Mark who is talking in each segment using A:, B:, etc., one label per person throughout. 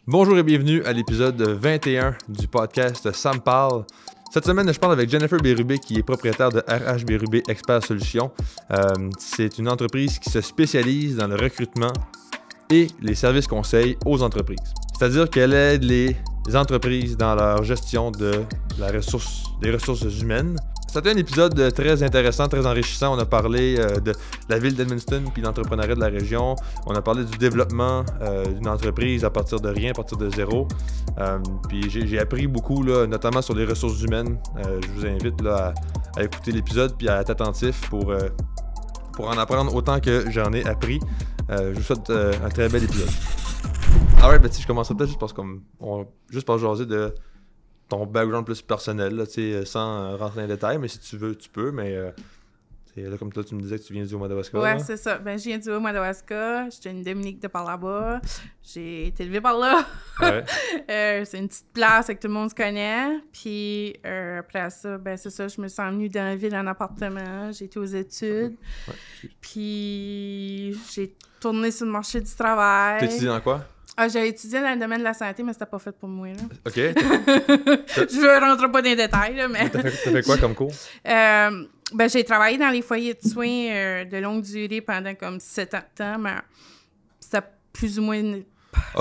A: Bonjour et bienvenue à l'épisode 21 du podcast Ça me parle. Cette semaine, je parle avec Jennifer Bérubé, qui est propriétaire de RH Bérubé Expert Solutions. C'est une entreprise qui se spécialise dans le recrutement et les services conseils aux entreprises. C'est-à-dire qu'elle aide les entreprises dans leur gestion des ressources humaines. C'était un épisode très intéressant, très enrichissant. On a parlé de la ville d'Edmundston puis de l'entrepreneuriat de la région. On a parlé du développement d'une entreprise à partir de rien, à partir de zéro. Puis j'ai appris beaucoup, là, notamment sur les ressources humaines. Je vous invite là, à écouter l'épisode puis à être attentif pour en apprendre autant que j'en ai appris. Je vous souhaite un très bel épisode. Alright, ben, je commencerai peut-être juste par jaser de ton background plus personnel, là, sans rentrer dans les détails, mais si tu veux, tu peux, mais là, comme toi, tu me disais que tu viens du Haut-Madawaska.
B: Ouais, c'est ça. Ben, je viens du Haut-Madawaska, j'étais une Dominique de par là-bas, j'ai été élevée par là.
A: Ouais.
B: C'est une petite place que tout le monde se connaît, puis après ça, ben c'est ça, je me suis emmenée dans la ville en appartement, j'ai été aux études, puis j'ai tourné sur le marché du travail.
A: T'as étudié dans quoi?
B: J'ai étudié dans le domaine de la santé, mais c'était pas fait pour moi, là.
A: OK.
B: Je rentre pas dans les détails, là, mais...
A: T'as fait quoi comme cours?
B: Ben, j'ai travaillé dans les foyers de soins de longue durée pendant comme 7 ans de temps, mais c'était plus ou moins...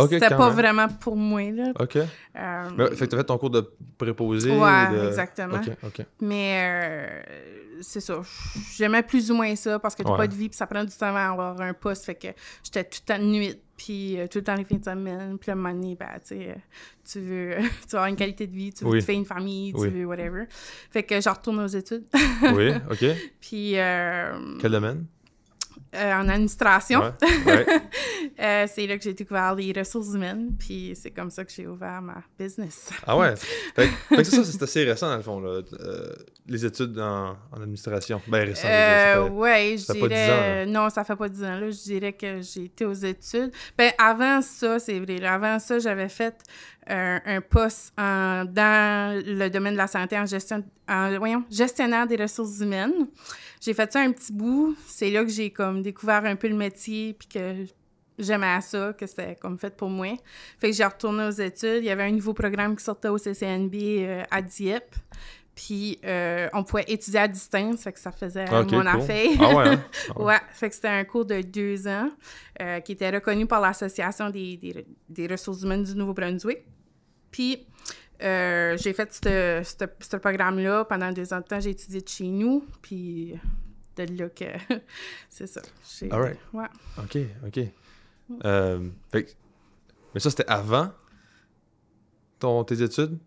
B: C'était pas vraiment pour moi, là.
A: OK. Fait que t'as fait ton cours de préposé?
B: Ouais, exactement.
A: OK.
B: Mais c'est ça. J'aimais plus ou moins ça parce que t'as pas de vie puis ça prend du temps à avoir un poste. Fait que j'étais tout le temps de nuit puis tout le temps les fins de semaine. Puis le moment donné, ben, tu sais, tu veux avoir une qualité de vie, tu veux te faire une famille, tu veux whatever. Fait que je retourne aux études.
A: Oui, OK.
B: Puis...
A: Quel domaine?
B: En administration.
A: Ouais.
B: C'est là que j'ai découvert les ressources humaines, puis c'est comme ça que j'ai ouvert ma business.
A: Ah ouais? Fait que c'est assez récent, dans le fond, là, les études en administration. Ben, récent.
B: Je dirais...
A: Pas 10 ans,
B: non, ça fait pas 10 ans, là. Je dirais que j'ai été aux études. Ben, avant ça, c'est vrai. Là, avant ça, j'avais fait un poste dans le domaine de la santé gestionnaire des ressources humaines. J'ai fait ça un petit bout. C'est là que j'ai comme découvert un peu le métier puis que j'aimais ça, que c'était comme fait pour moi. Fait que j'ai retourné aux études. Il y avait un nouveau programme qui sortait au CCNB à Dieppe. Puis on pouvait étudier à distance, fait que ça faisait mon affaire.
A: Ah ouais, hein?
B: Ouais, fait que c'était un cours de 2 ans qui était reconnu par l'Association des ressources humaines du Nouveau-Brunswick. Puis j'ai fait ce programme-là. Pendant 2 ans de temps, j'ai étudié de chez nous. Puis de là que... c'est ça.
A: All right.
B: Ouais.
A: OK. Mais ça, c'était avant tes études?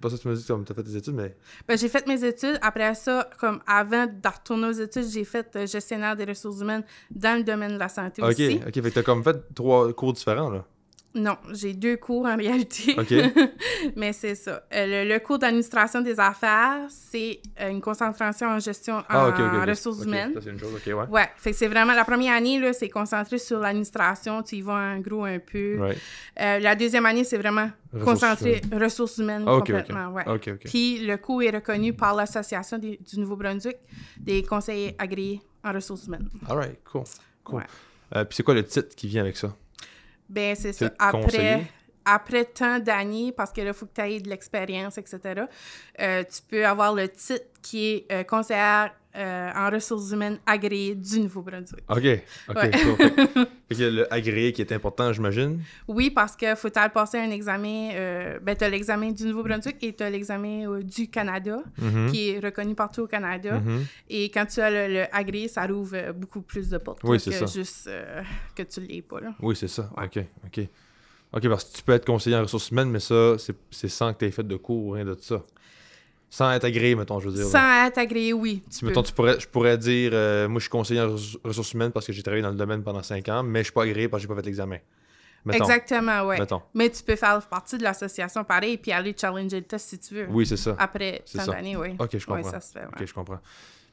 A: Pas ça que tu m'as dit que tu as fait tes études, mais...
B: Ben, j'ai fait mes études. Après ça, comme avant de retourner aux études, j'ai fait gestionnaire des ressources humaines dans le domaine de la santé aussi.
A: OK. Fait que t'as comme fait 3 cours différents, là.
B: Non, j'ai 2 cours en réalité.
A: OK.
B: Mais c'est ça. Le cours d'administration des affaires, c'est une concentration en gestion en ressources humaines.
A: Ça, c'est une chose, OK, ouais.
B: Ouais, fait que c'est vraiment... La première année, là, c'est concentré sur l'administration. Tu y vas en gros un peu.
A: Right.
B: La deuxième année, c'est vraiment concentré ressources humaines complètement. Ouais.
A: OK.
B: Puis le cours est reconnu par l'Association du Nouveau-Brunswick des conseillers agréés en ressources humaines.
A: All right, cool.
B: Ouais.
A: Puis c'est quoi le titre qui vient avec ça?
B: Ben c'est ça.
A: Conseiller?
B: Après tant d'années, parce que là, il faut que tu aies de l'expérience, etc., tu peux avoir le titre qui est conseillère en ressources humaines agréée du Nouveau-Brunswick.
A: OK,
B: Ouais.
A: cool. Fait que le agréé qui est important, j'imagine?
B: Oui, parce qu'il faut passer un examen. Tu as l'examen du Nouveau-Brunswick et tu as l'examen du Canada, qui est reconnu partout au Canada. Et quand tu as le agréé, ça rouvre beaucoup plus de portes
A: que
B: juste que tu ne l'aies pas. Là.
A: Oui, c'est ça.
B: Ouais.
A: OK, parce que tu peux être conseiller en ressources humaines, mais ça, c'est sans que tu aies fait de cours ou rien de ça. Sans être agréé, mettons, je veux dire.
B: Sans être agréé, oui.
A: Mettons, je pourrais dire, moi, je suis conseiller en ressources humaines parce que j'ai travaillé dans le domaine pendant 5 ans, mais je suis pas agréé parce que j'ai pas fait l'examen. Mettons.
B: Exactement, oui.
A: Mettons.
B: Mais tu peux faire partie de l'association pareil et puis aller challenger le test si tu veux.
A: Oui, c'est ça.
B: Après tant d'années, oui.
A: OK, je comprends.
B: Oui, ça se fait, ouais.
A: OK, je comprends.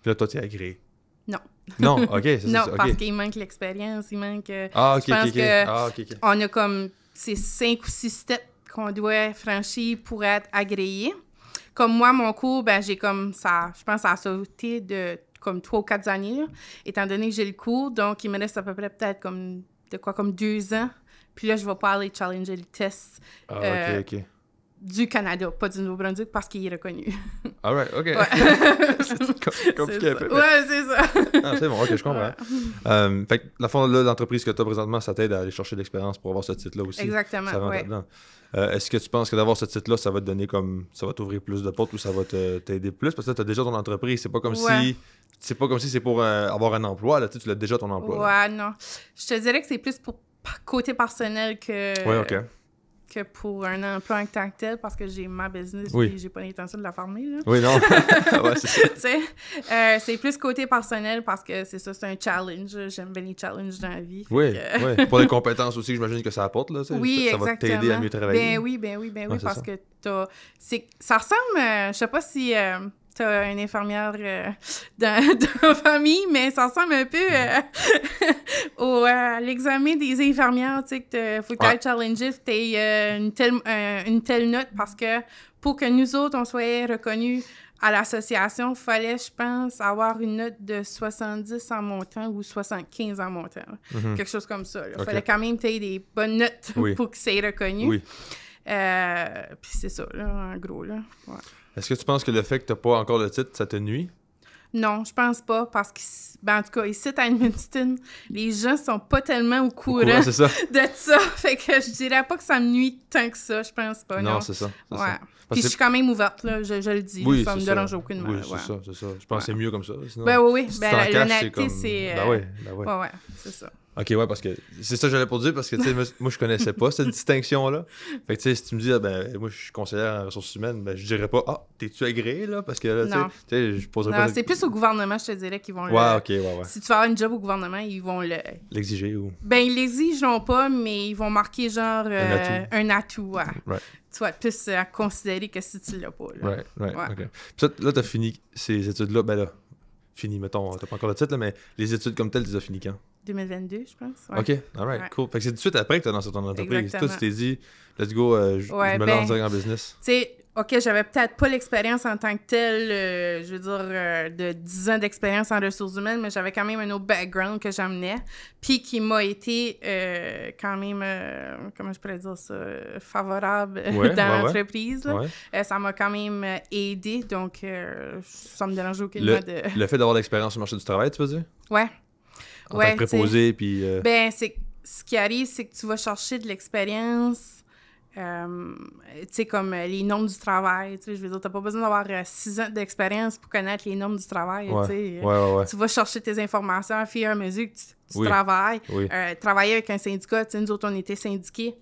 A: Puis là, toi, tu es agréé.
B: Non.
A: Non, OK, c'est ça.
B: Non,
A: OK.
B: parce qu'il manque l'expérience, il manque...
A: OK,
B: je pense
A: OK.
B: on a comme ces 5 ou 6 steps qu'on doit franchir pour être agréé. Comme moi, mon cours, ben j'ai comme ça, je pense que ça a sauté de comme 3 ou 4 années, là, étant donné que j'ai le cours. Donc, il me reste à peu près peut-être comme 2 ans Puis là, je vais pas aller challenger le test
A: OK.
B: du Canada, pas du Nouveau-Brunswick, parce qu'il est reconnu.
A: All right, OK.
B: Ouais.
A: C'est compliqué un peu.
B: Ouais, c'est ça.
A: Ah, c'est bon, OK, je comprends.
B: Ouais.
A: Fait que, la fond, là, l'entreprise que tu as présentement, ça t'aide à aller chercher de l'expérience pour avoir ce titre-là aussi.
B: Exactement,
A: Ça rentre
B: ouais.
A: là-dedans. Est-ce que tu penses que d'avoir ce titre-là, ça va te donner comme... Ça va t'ouvrir plus de portes ou ça va t'aider plus? Parce que là, tu as déjà ton entreprise. C'est pas comme si... C'est pas comme si c'est pour avoir un emploi, là. Tu l'as déjà ton emploi.
B: Ouais, non. Je te dirais que c'est plus pour côté personnel que...
A: Ouais, OK.
B: que pour un emploi en tant que tel, parce que j'ai ma business et j'ai pas l'intention de la fermer, là.
A: Oui, non. Ouais, c'est ça.
B: Tu sais, c'est plus côté personnel parce que c'est ça, c'est un challenge. J'aime bien les challenges dans la vie.
A: Oui, oui. Pour les compétences aussi, j'imagine que ça apporte, là.
B: Oui,
A: ça va t'aider à mieux travailler.
B: Ben oui, parce
A: ça.
B: que ça ressemble, je sais pas si t'as une infirmière dans la famille, mais ça ressemble un peu à l'examen des infirmières, tu sais, que faut que tu ailles challenger, que tu aies une telle note, parce que pour que nous autres, on soit reconnus à l'association, il fallait, je pense, avoir une note de 70 en montant ou 75 en montant. Quelque chose comme ça. Il fallait quand même que tu aies des bonnes notes pour que c'est reconnu.
A: Oui.
B: Puis c'est ça, là, en gros, là. Ouais.
A: Est-ce que tu penses que le fait que tu n'as pas encore le titre, ça te nuit?
B: Non, je pense pas, parce que, en tout cas, ici, à Edmundston, les gens sont pas tellement au courant
A: c'est ça.
B: de ça. Fait que je dirais pas que ça me nuit tant que ça, je pense pas, non.
A: Non, c'est ça.
B: Ouais.
A: Ça.
B: Puis je suis quand même ouverte, là, je le dis,
A: oui,
B: ça me dérange aucunement.
A: Oui, c'est ça. Je pense que c'est mieux comme ça. Sinon,
B: ben oui.
A: si
B: Ben, l'honnêteté, c'est...
A: Ben oui.
B: Ouais, c'est ça.
A: OK, ouais, parce que c'est ça que j'allais pour dire, parce que, tu sais, moi, je connaissais pas cette distinction-là. Fait que, tu sais, si tu me dis, moi, je suis conseillère en ressources humaines, ben, je dirais pas, t'es-tu agréé, là? Parce que, là, tu sais, je poserais pas...
B: Non, c'est plus au gouvernement, je te dirais, qu'ils vont
A: ouais.
B: Si tu vas avoir une job au gouvernement, ils vont
A: l'exiger ou...
B: Ben, ils l'exigeront pas, mais ils vont marquer, genre, un atout, ouais.
A: Right.
B: Tu vas être plus à considérer que si tu l'as pas, là.
A: Right, OK. Puis ça, là, t'as fini ces études-là, ben là, mettons, t'as pas encore le titre, là, mais les études comme telles, tu les as fini quand?
B: 2022, je pense. Ouais.
A: OK, all right, cool. Fait que c'est tout de suite après que tu as lancé ton entreprise.
B: Exactement.
A: Toi, tu t'es dit, let's go, je me lance direct en business.
B: Tu sais, OK, j'avais peut-être pas l'expérience en tant que telle, je veux dire, de 10 ans d'expérience en ressources humaines, mais j'avais quand même un autre background que j'amenais, puis qui m'a été quand même, comment je pourrais dire ça, favorable dans l'entreprise.
A: Ouais.
B: Ça m'a quand même aidé, donc ça me dérange aucunement de...
A: Le fait d'avoir l'expérience sur le marché du travail, tu veux dire?
B: Ouais.
A: En tant que préposé, puis...
B: Ben, ce qui arrive, c'est que tu vas chercher de l'expérience, tu sais, comme les normes du travail, tu sais, je veux dire, t'as pas besoin d'avoir 6 ans d'expérience pour connaître les normes du travail, tu sais.
A: Ouais.
B: Tu vas chercher tes informations à fur et à mesure que tu travailles. Travailler avec un syndicat, tu sais, nous autres, on était syndiqués.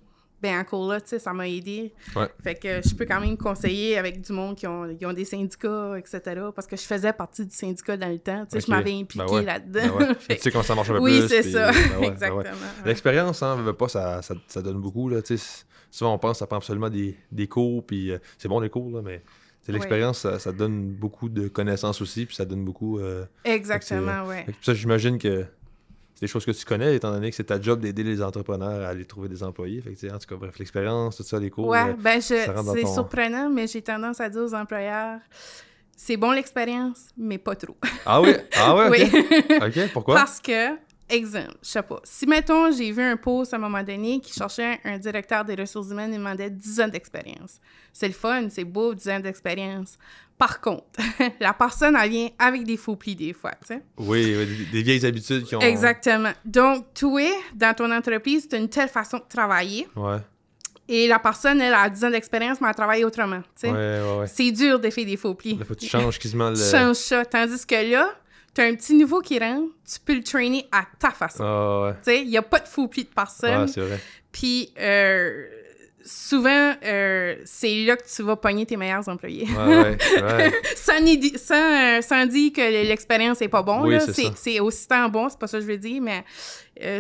B: Ben encore là, tu sais, ça m'a aidé.
A: Ouais.
B: Fait que je peux quand même conseiller avec du monde qui ont des syndicats, etc. Parce que je faisais partie du syndicat dans le temps. Tu sais, je m'avais impliquée là-dedans.
A: Tu sais comment ça marche un peu
B: plus.
A: Oui,
B: c'est ça. Exactement.
A: L'expérience, hein, ça donne beaucoup, là. Tu sais, souvent, on pense que ça prend absolument des cours, puis c'est bon les cours, là, mais l'expérience, ça donne beaucoup de connaissances aussi, puis ça donne beaucoup...
B: Exactement, oui.
A: Ça, j'imagine que c'est des choses que tu connais, étant donné que c'est ta job d'aider les entrepreneurs à aller trouver des employés. Fait que, en tout cas, bref, l'expérience, tout ça, les cours.
B: Ouais, c'est surprenant, mais j'ai tendance à dire aux employeurs, c'est bon l'expérience, mais pas trop.
A: Ah oui?
B: Oui.
A: OK, pourquoi?
B: Parce que, exemple, je sais pas, si, mettons, j'ai vu un post à un moment donné qui cherchait un directeur des ressources humaines et demandait 10 ans d'expérience. C'est le fun, c'est beau, 10 ans d'expérience. Par contre, la personne, elle vient avec des faux plis des fois, tu sais.
A: Oui, des vieilles habitudes qui ont...
B: Exactement. Donc, toi, dans ton entreprise, tu as une telle façon de travailler.
A: Ouais.
B: Et la personne, elle a 10 ans d'expérience, mais elle travaille autrement, tu sais.
A: Ouais.
B: C'est dur de faire des faux plis.
A: Là, faut que tu changes quasiment le...
B: Tu changes ça. Tandis que là, tu as un petit nouveau qui rentre, tu peux le trainer à ta façon.
A: Ah ouais.
B: Tu sais, il n'y a pas de faux plis de personne.
A: Ah, c'est vrai.
B: Puis... souvent, c'est là que tu vas pogner tes meilleurs employés.
A: Ouais.
B: sans dire que l'expérience n'est pas bonne.
A: Oui,
B: là.
A: C'est
B: aussi tant bon, c'est pas ça que je veux dire, mais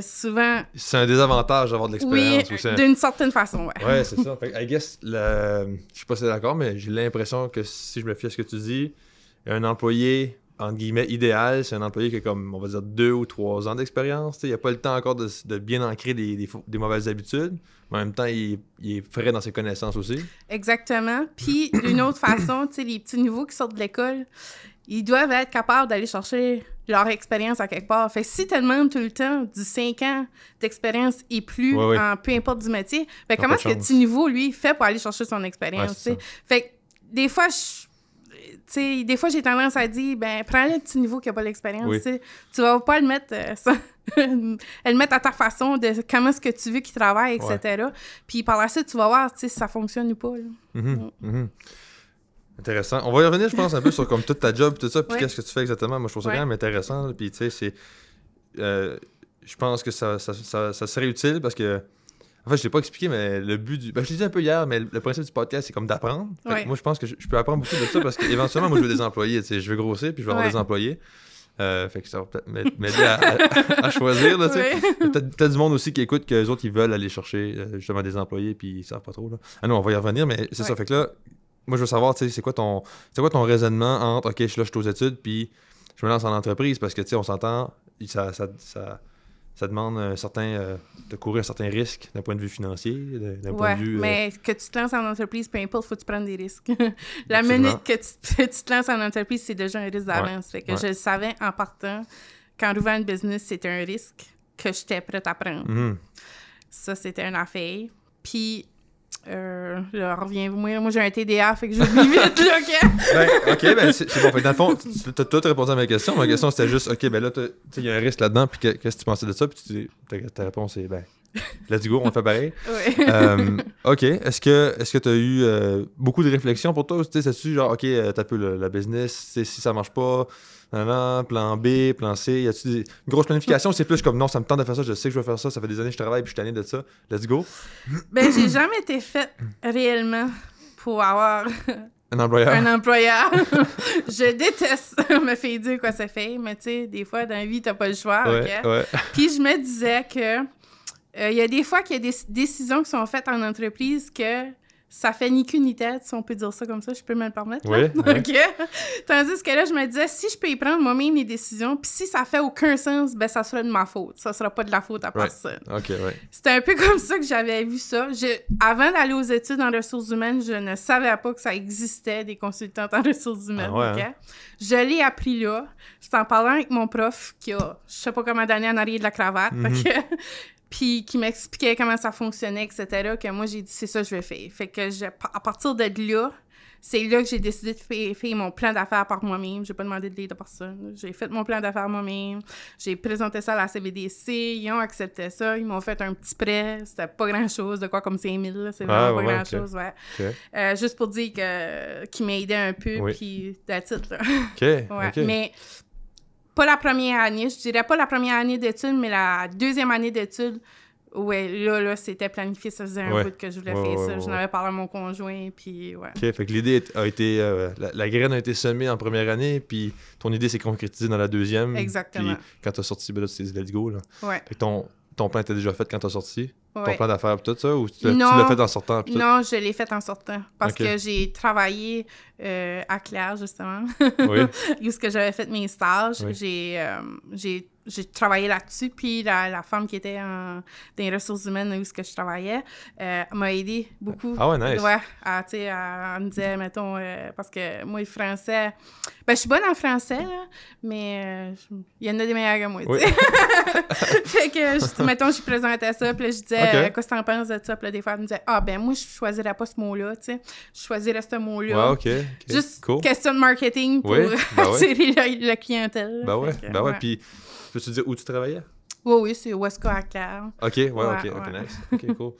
B: souvent...
A: C'est un désavantage d'avoir de l'expérience.
B: Oui, d'une certaine façon, ouais.
A: Ouais, c'est ça. Fait que, I guess, je sais pas si t'es d'accord, mais j'ai l'impression que si je me fie à ce que tu dis, un employé, entre guillemets, idéal, c'est un employé qui a comme, on va dire, 2 ou 3 ans d'expérience. Il n'a pas le temps encore de bien ancrer des mauvaises habitudes, mais en même temps, il est frais dans ses connaissances aussi.
B: Exactement. Puis, d'une autre façon, tu sais, les petits nouveaux qui sortent de l'école, ils doivent être capables d'aller chercher leur expérience à quelque part. Fait que si tu demandes tout le temps du 5 ans d'expérience et plus, en peu importe du métier, fait comment est-ce que petit niveau, lui, fait pour aller chercher son expérience, Fait que des fois, j'ai tendance à dire, ben, prends le petit niveau qui n'a pas l'expérience, tu vas pas le mettre, le mettre à ta façon de comment est-ce que tu veux qu'il travaille, etc. Puis par la suite, tu vas voir, si ça fonctionne ou pas, là.
A: Intéressant. On va y revenir, je pense, un peu sur comme toute ta job, tout ça, puis qu'est-ce que tu fais exactement. Moi, je trouve ça quand même intéressant, là, puis tu sais, c'est... je pense que ça serait utile parce que... En fait, je l'ai pas expliqué, mais le but du... Ben, je l'ai dit un peu hier, mais le principe du podcast, c'est comme d'apprendre. Moi, je pense que je peux apprendre beaucoup de ça parce qu'éventuellement, moi, je veux des employés, tu sais. Je veux grossir, puis je veux avoir des employés. Fait que ça va peut-être m'aider à choisir, là, tu sais. Peut-être du monde aussi qui écoute qu'eux autres, ils veulent aller chercher justement des employés, puis ils savent pas trop, là. Ah non, on va y revenir, mais c'est ça. Fait que là... Moi, je veux savoir, tu sais, c'est quoi ton raisonnement entre, OK, je suis aux études, puis je me lance en entreprise, parce que, tu sais, on s'entend, ça demande de courir un certain risque d'un point de vue financier, d'un point de vue...
B: mais que tu te lances en entreprise, peu importe, il faut que tu prennes des risques. La minute que tu te lances en entreprise, c'est déjà un risque d'avance. Fait que je le savais en partant, qu'en ouvrant une business, c'était un risque que j'étais prête à prendre. Ça, c'était une affaire. Puis... là, reviens-moi, j'ai un TDA, fait que j'oublie vite, là, OK?
A: Ben, c'est bon. Fait que dans le fond, t'as tout répondu à ma question. Ma question, c'était juste, OK, ben là, il y a un risque là-dedans, puis qu'est-ce que tu pensais de ça? Puis ta réponse est, ben, let's go, on le fait pareil. OK. Est-ce que t'as eu beaucoup de réflexions pour toi? Tu sais, c'est-tu genre, OK, t'as peu la business, si ça marche pas... plan B, plan C, y a-tu une grosse planification? C'est plus comme non, ça me tente de faire ça, je sais que je vais faire ça, ça fait des années que je travaille puis je suis tanné de ça, let's go.
B: Ben, j'ai jamais été faite réellement pour avoir
A: un employeur.
B: Je déteste me faire dire quoi ça fait, mais tu sais, des fois dans la vie, t'as pas le choix, OK? Puis je me disais que il y a des fois qu'il y a des décisions qui sont faites en entreprise que ça fait ni queue ni tête, si on peut dire ça comme ça, je peux me le permettre. OK? Tandis que là, je me disais, si je peux y prendre moi-même mes décisions, puis si ça fait aucun sens, ben ça sera de ma faute. Ça sera pas de la faute à personne. C'était un peu comme ça que j'avais vu ça. Avant d'aller aux études en ressources humaines, je ne savais pas que ça existait, des consultantes en ressources humaines. Je l'ai appris là. C'est en parlant avec mon prof qui a, je sais pas comment d'années en arrière de la cravate, puis qui m'expliquait comment ça fonctionnait, etc., que moi, j'ai dit, c'est ça que je vais faire. Fait que à partir de là, c'est là que j'ai décidé de faire mon plan d'affaires par moi-même. J'ai pas demandé de l'aide de personne. J'ai fait mon plan d'affaires moi-même. J'ai présenté ça à la CBDC. Ils ont accepté ça. Ils m'ont fait un petit prêt. C'était pas grand-chose, de quoi comme 5 000. Là. C'est vraiment pas grand-chose, juste pour dire qu'ils m'aidaient un peu, puis that's it, là. Mais... pas la première année, je dirais pas la première année d'études, mais la deuxième année d'études, là, c'était planifié, ça faisait un bout que je voulais faire ça. J'en avais parlé à mon conjoint, puis OK,
A: fait que l'idée a été... la graine a été semée en première année, puis ton idée s'est concrétisée dans la deuxième.
B: Exactement.
A: Puis quand t'as sorti, ben là, tu t'es dit « let's go », là.
B: Fait
A: que ton plan était déjà fait quand t'as sorti? Ton plan d'affaires et tout ça? Ou tu l'as fait en sortant?
B: Non, je l'ai fait en sortant. Parce que j'ai travaillé à Claire, justement. Où est-ce que j'avais fait mes stages. J'ai travaillé là-dessus. Puis la femme qui était dans les ressources humaines où est-ce que je travaillais m'a aidé beaucoup.
A: Ah ouais, nice.
B: Elle me disait, mettons, parce que moi, le français... Ben, je suis bonne en français, là, mais il y en a des meilleurs que moi, tu sais. Fait que, mettons, je présentais ça, puis là, je disais, qu'est-ce que t'en penses de ça? Puis là, des fois, elle me disait, ben moi, je choisirais pas ce mot-là, tu sais. Je choisirais ce mot-là. Juste question de marketing pour attirer la clientèle.
A: Puis, peux-tu dire où tu travaillais?
B: Oui, c'est Wesca à Claire.
A: OK, nice. OK, cool.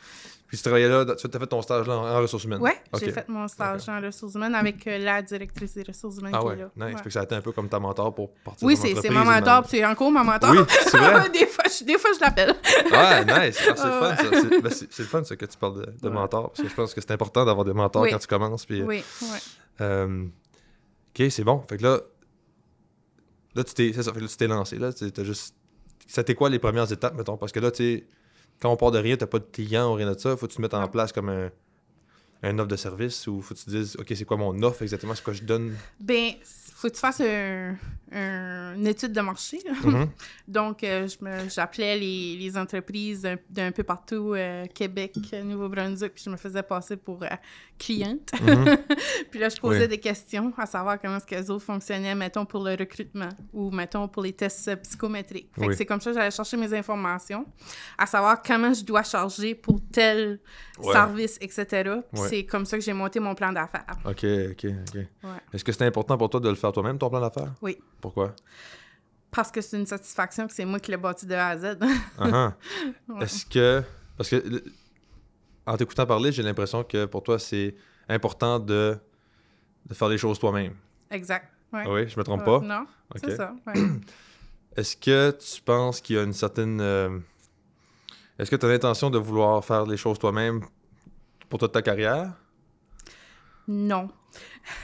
A: Puis tu travaillais là, tu as fait ton stage là en ressources humaines?
B: Oui, j'ai fait mon stage en ressources humaines avec la directrice des ressources humaines qui est là.
A: Nice. Fait que ça a été un peu comme ta mentor pour partir
B: de l'entreprise. Oui, c'est ma mentor, puis c'est encore ma mentor.
A: Oui, c'est vrai?
B: des fois, je l'appelle.
A: Nice. C'est le fun, ça. C'est le fun, ça, que tu parles de mentor, parce que je pense que c'est important d'avoir des mentors quand tu commences. Puis, OK, c'est bon. Fait que là, tu t'es lancé. Là, t'as juste... C'était quoi les premières étapes, mettons? Parce que là, tu sais, quand on part de rien, t'as pas de client ou rien de ça, faut que tu te mettes en place comme un offre de service ou faut que tu te dises, OK, c'est quoi mon offre exactement, c'est quoi je donne?
B: Ben, faut que tu fasses une étude de marché.
A: Mm-hmm.
B: Donc, j'appelais les entreprises d'un peu partout, Québec, Nouveau-Brunswick, puis je me faisais passer pour cliente.
A: Mm-hmm.
B: Puis là, je posais des questions à savoir comment est-ce que les autres fonctionnaient, mettons, pour le recrutement ou, mettons, pour les tests psychométriques. Fait que c'est comme ça que j'allais chercher mes informations, à savoir comment je dois charger pour tel service, etc. Puis c'est comme ça que j'ai monté mon plan d'affaires.
A: OK.
B: Ouais.
A: Est-ce que c'est important pour toi de le faire toi-même, ton plan d'affaires?
B: Oui.
A: Pourquoi?
B: Parce que c'est une satisfaction que c'est moi qui l'ai bâti de A à Z.
A: Uh-huh.
B: Ouais.
A: Est-ce que... Parce que, en t'écoutant parler, j'ai l'impression que pour toi, c'est important de faire les choses toi-même.
B: Exact. Ouais.
A: Oui, je me trompe pas?
B: Non,
A: OK.
B: c'est ça. Ouais.
A: Est-ce que tu penses qu'il y a une certaine... Est-ce que tu as l'intention de vouloir faire les choses toi-même pour toute ta carrière?
B: Non.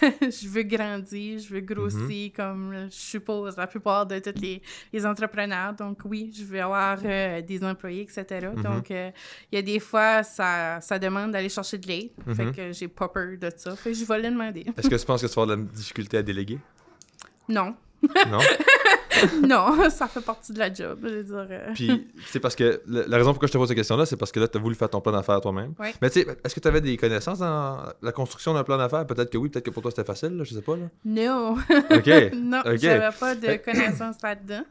B: Je veux grandir, je veux grossir comme je suppose la plupart de tous les entrepreneurs. Donc oui, je veux avoir des employés, etc. Donc il y a des fois, ça demande d'aller chercher de l'aide. Fait que j'ai pas peur de ça. Fait que je vais le demander.
A: Est-ce que tu penses que tu vas avoir de la difficulté à déléguer?
B: Non.
A: Non?
B: Non, ça fait partie de la job, je veux dire.
A: Puis, c'est parce que la raison pourquoi je te pose cette question-là, c'est parce que là, tu as voulu faire ton plan d'affaires toi-même.
B: Oui.
A: Mais tu sais, est-ce que tu avais des connaissances dans la construction d'un plan d'affaires? Peut-être que oui, peut-être que pour toi, c'était facile, là, je sais pas. Là.
B: Non.
A: OK.
B: Non,
A: OK.
B: j'avais pas de connaissances là-dedans.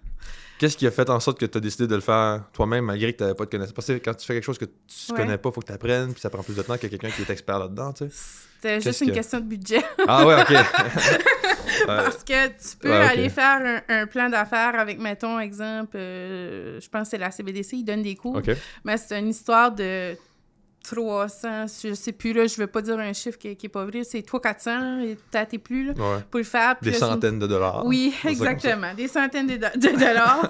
A: Qu'est-ce qui a fait en sorte que tu as décidé de le faire toi-même malgré que tu n'avais pas de connaissances? Parce que quand tu fais quelque chose que tu connais pas, il faut que tu apprennes, puis ça prend plus de temps que quelqu'un qui est expert là-dedans, tu sais.
B: C'était juste une question de budget.
A: Ah ouais, OK.
B: Parce que tu peux aller faire un plan d'affaires avec, mettons, exemple, je pense que c'est la CBDC, ils donnent des cours, mais c'est une histoire de 300, je sais plus, là, je veux pas dire un chiffre qui est pas vrai, c'est 300-400, et peut-être et plus, là, pour le faire.
A: Des centaines de dollars.
B: Oui, exactement, des centaines de dollars.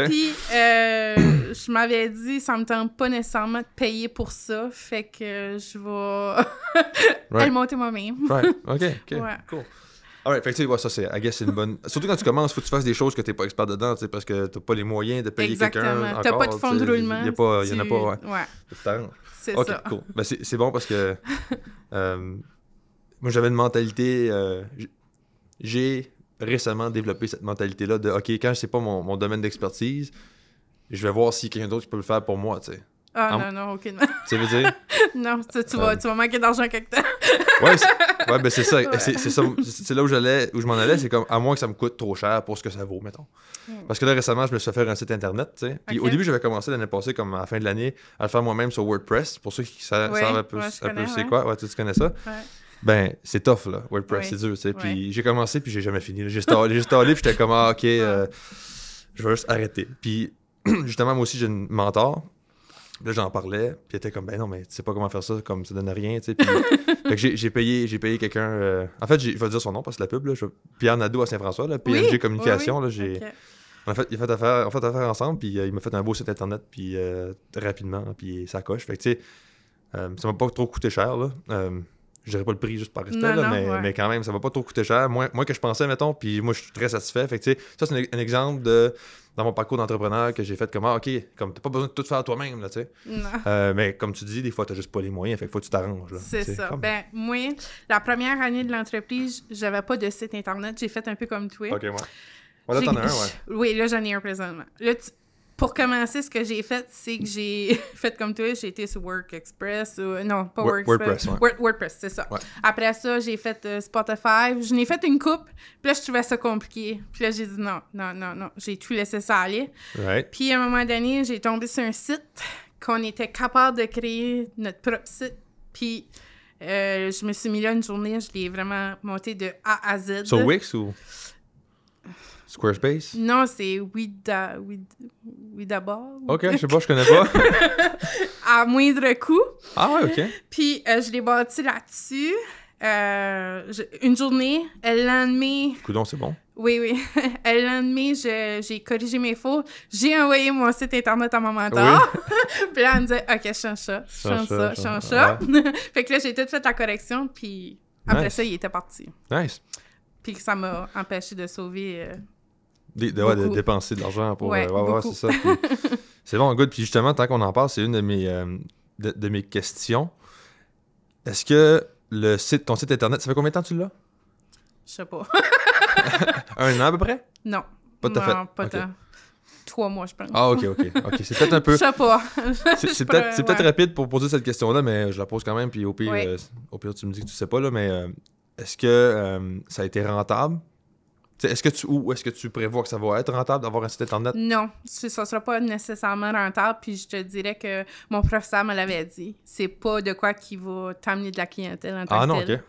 B: Puis, je m'avais dit, ça me tente pas nécessairement de payer pour ça, fait que je vais aller monter moi-même.
A: Right, OK, cool. Alright, fait que tu sais, ça c'est, I guess, c'est une bonne... Surtout quand tu commences, faut que tu fasses des choses que t'es pas expert dedans, tu sais, parce que t'as pas les moyens de payer quelqu'un encore.
B: T'as pas de fonds de roulement.
A: Il y en a pas,
B: C'est
A: OK,
B: ça.
A: cool. Ben, c'est bon parce que moi, j'avais une mentalité... j'ai récemment développé cette mentalité-là de, OK, quand c'est pas mon domaine d'expertise, je vais voir si quelqu'un d'autre peut le faire pour moi, tu sais.
B: Ah non, aucunement.
A: Tu veux dire?
B: Non, tu vas manquer d'argent quelque temps.
A: Ouais, ben c'est ça. C'est ça. C'est là où je m'en allais, c'est comme, à moins que ça me coûte trop cher pour ce que ça vaut, mettons. Parce que là, récemment, je me suis fait faire un site internet, tu sais. Puis au début, j'avais commencé l'année passée, comme à la fin de l'année, à le faire moi-même sur WordPress. Pour ceux qui savent un peu c'est quoi. Ouais, tu connais ça? Ouais. Ben, c'est tough, là. WordPress, c'est dur, tu sais. Puis j'ai commencé, puis j'ai jamais fini. J'ai installé, puis j'étais comme, OK, je vais juste arrêter. Puis justement, moi aussi, j'ai une mentor. Là, j'en parlais, puis elle était comme, ben non, mais tu sais pas comment faire ça, comme ça donne rien, tu sais. Puis fait que j'ai payé quelqu'un. En fait, je vais dire son nom parce que la pub, là, Pierre Nadeau à Saint-François, là, PNG Communication, là, on a fait affaire ensemble, puis il m'a fait un beau site internet, puis rapidement, puis ça coche. Fait que tu sais, ça m'a pas trop coûté cher, là. Je dirais pas le prix juste par respect, mais quand même, ça va pas trop coûter cher. Moins que je pensais, mettons, puis moi, je suis très satisfait. Fait que, tu sais, ça, c'est un exemple dans mon parcours d'entrepreneur que j'ai fait comme, OK, comme t'as pas besoin de tout faire toi-même, là, tu sais. Mais comme tu dis, des fois, t'as juste pas les moyens, fait qu'il faut que tu t'arranges, là.
B: C'est ça. Comme... Ben, moi, la première année de l'entreprise, j'avais pas de site internet. J'ai fait un peu comme toi.
A: OK, ouais. Là, t'en as un,
B: Oui, là, j'en ai un présentement. Là, pour commencer, ce que j'ai fait, c'est que j'ai fait comme toi, j'ai été sur WorkExpress. Non, pas WordPress. WordPress, c'est ça. Ouais. Après ça, j'ai fait Spotify. Je n'ai fait une coupe. Puis là, je trouvais ça compliqué. Puis là, j'ai dit non. J'ai tout laissé ça aller.
A: Right.
B: Puis à un moment donné, j'ai tombé sur un site qu'on était capable de créer notre propre site. Puis je me suis mis là une journée. Je l'ai vraiment monté de A à Z.
A: Sur Wix ou... Squarespace?
B: Non, c'est Widaba.
A: OK, je sais pas, je connais pas.
B: À moindre coût.
A: Ah ouais, OK.
B: Puis, je l'ai bâti là-dessus. Une journée, le lendemain...
A: Coudon, c'est bon.
B: Oui. Le lendemain, j'ai corrigé mes fautes. J'ai envoyé mon site internet à mon mentor. Oui. Puis là, elle me disait, OK, change ça. Fait que là, j'ai tout fait la correction, puis après ça, il était parti.
A: Nice.
B: Puis que ça m'a empêché de sauver...
A: de dépenser de l'argent pour...
B: Ouais,
A: c'est ça. Puis, c'est bon, good. Puis justement, tant qu'on en parle, c'est une de mes questions. est-ce que ton site Internet, ça fait combien de temps que tu l'as?
B: Je sais pas.
A: 1 an à peu près?
B: Non.
A: Pas tout à fait.
B: Non, pas tant. 3 mois, je pense.
A: Ah, OK. C'est peut-être un peu...
B: Je sais pas.
A: C'est peut-être rapide pour poser cette question-là, mais je la pose quand même, puis au pire, tu me dis que tu sais pas, là, mais est-ce que ça a été rentable? Est-ce que tu prévois que ça va être rentable d'avoir un site Internet?
B: Non, ça sera pas nécessairement rentable, puis je te dirais que mon professeur me l'avait dit. C'est pas de quoi qui va t'amener de la clientèle en tant que
A: non,
B: tel.
A: OK.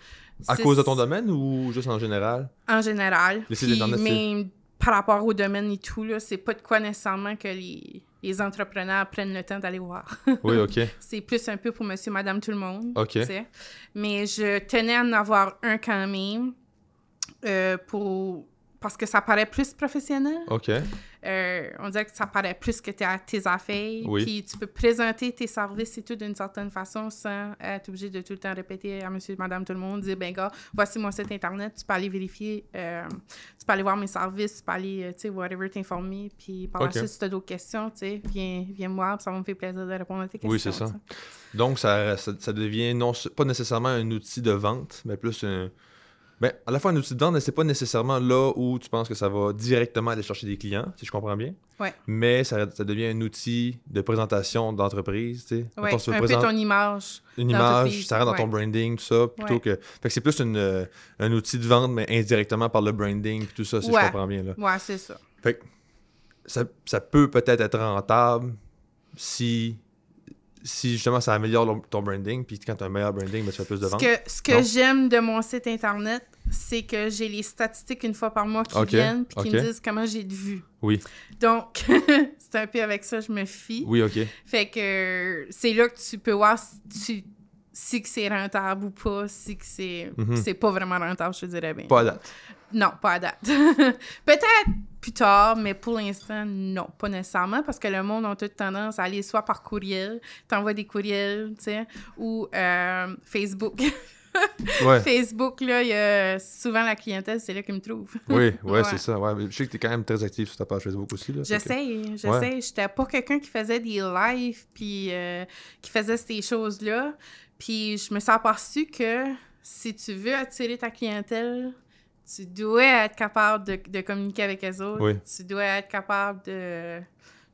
A: À cause de ton domaine ou juste en général?
B: En général.
A: Les sites Internet,
B: mais par rapport au domaine et tout, là, c'est pas de quoi nécessairement que les entrepreneurs prennent le temps d'aller voir.
A: Oui, OK.
B: C'est plus un peu pour monsieur, madame, tout le monde.
A: OK.
B: T'sais. Mais je tenais à en avoir un quand même parce que ça paraît plus professionnel.
A: OK.
B: On dirait que ça paraît plus que tu es à tes affaires.
A: Oui.
B: Puis tu peux présenter tes services et tout d'une certaine façon sans être obligé de tout le temps répéter à monsieur, madame, tout le monde, dire, ben gars, voici mon site Internet, tu peux aller vérifier, tu peux aller voir mes services, tu peux aller, tu sais, whatever, t'informer. Puis par la suite, si tu as d'autres questions, tu sais, viens me voir, puis ça va me faire plaisir de répondre à tes questions.
A: Oui, c'est ça. Donc, ça devient pas nécessairement un outil de vente, mais plus à la fois un outil de vente, mais c'est pas nécessairement là où tu penses que ça va directement aller chercher des clients, si je comprends bien.
B: Oui.
A: Mais ça devient un outil de présentation d'entreprise, tu sais.
B: Oui, un peu ton image.
A: Une image, ça rentre dans ton branding, tout ça, plutôt que... Fait que c'est plus un outil de vente, mais indirectement par le branding, tout ça, si je comprends bien, là.
B: Ouais, c'est ça.
A: Fait que ça peut peut-être être rentable si justement ça améliore ton branding, puis quand tu as un meilleur branding, tu fais plus de ventes.
B: Ce que j'aime de mon site Internet, c'est que j'ai les statistiques une fois par mois qui viennent puis qui me disent comment j'ai de vues.
A: Oui.
B: Donc, c'est un peu avec ça que je me fie.
A: Oui, OK.
B: Fait que c'est là que tu peux voir si que c'est rentable ou pas, si que c'est pas vraiment rentable, je te dirais bien.
A: Pas à date.
B: Non, pas à date. Peut-être plus tard, mais pour l'instant, non, pas nécessairement, parce que le monde a toute tendance à aller soit par courriel, t'envoies des courriels, tu sais, ou Facebook.
A: Ouais.
B: Facebook, là, il y a souvent la clientèle, c'est là qu'ils me trouvent.
A: Oui, c'est ça. Ouais. Je sais que tu es quand même très actif sur ta page Facebook aussi. Là,
B: j'essaie. J'étais pas quelqu'un qui faisait des lives puis qui faisait ces choses-là. Puis je me suis aperçue que si tu veux attirer ta clientèle, tu dois être capable de communiquer avec les autres.
A: Oui.
B: Tu dois être capable de...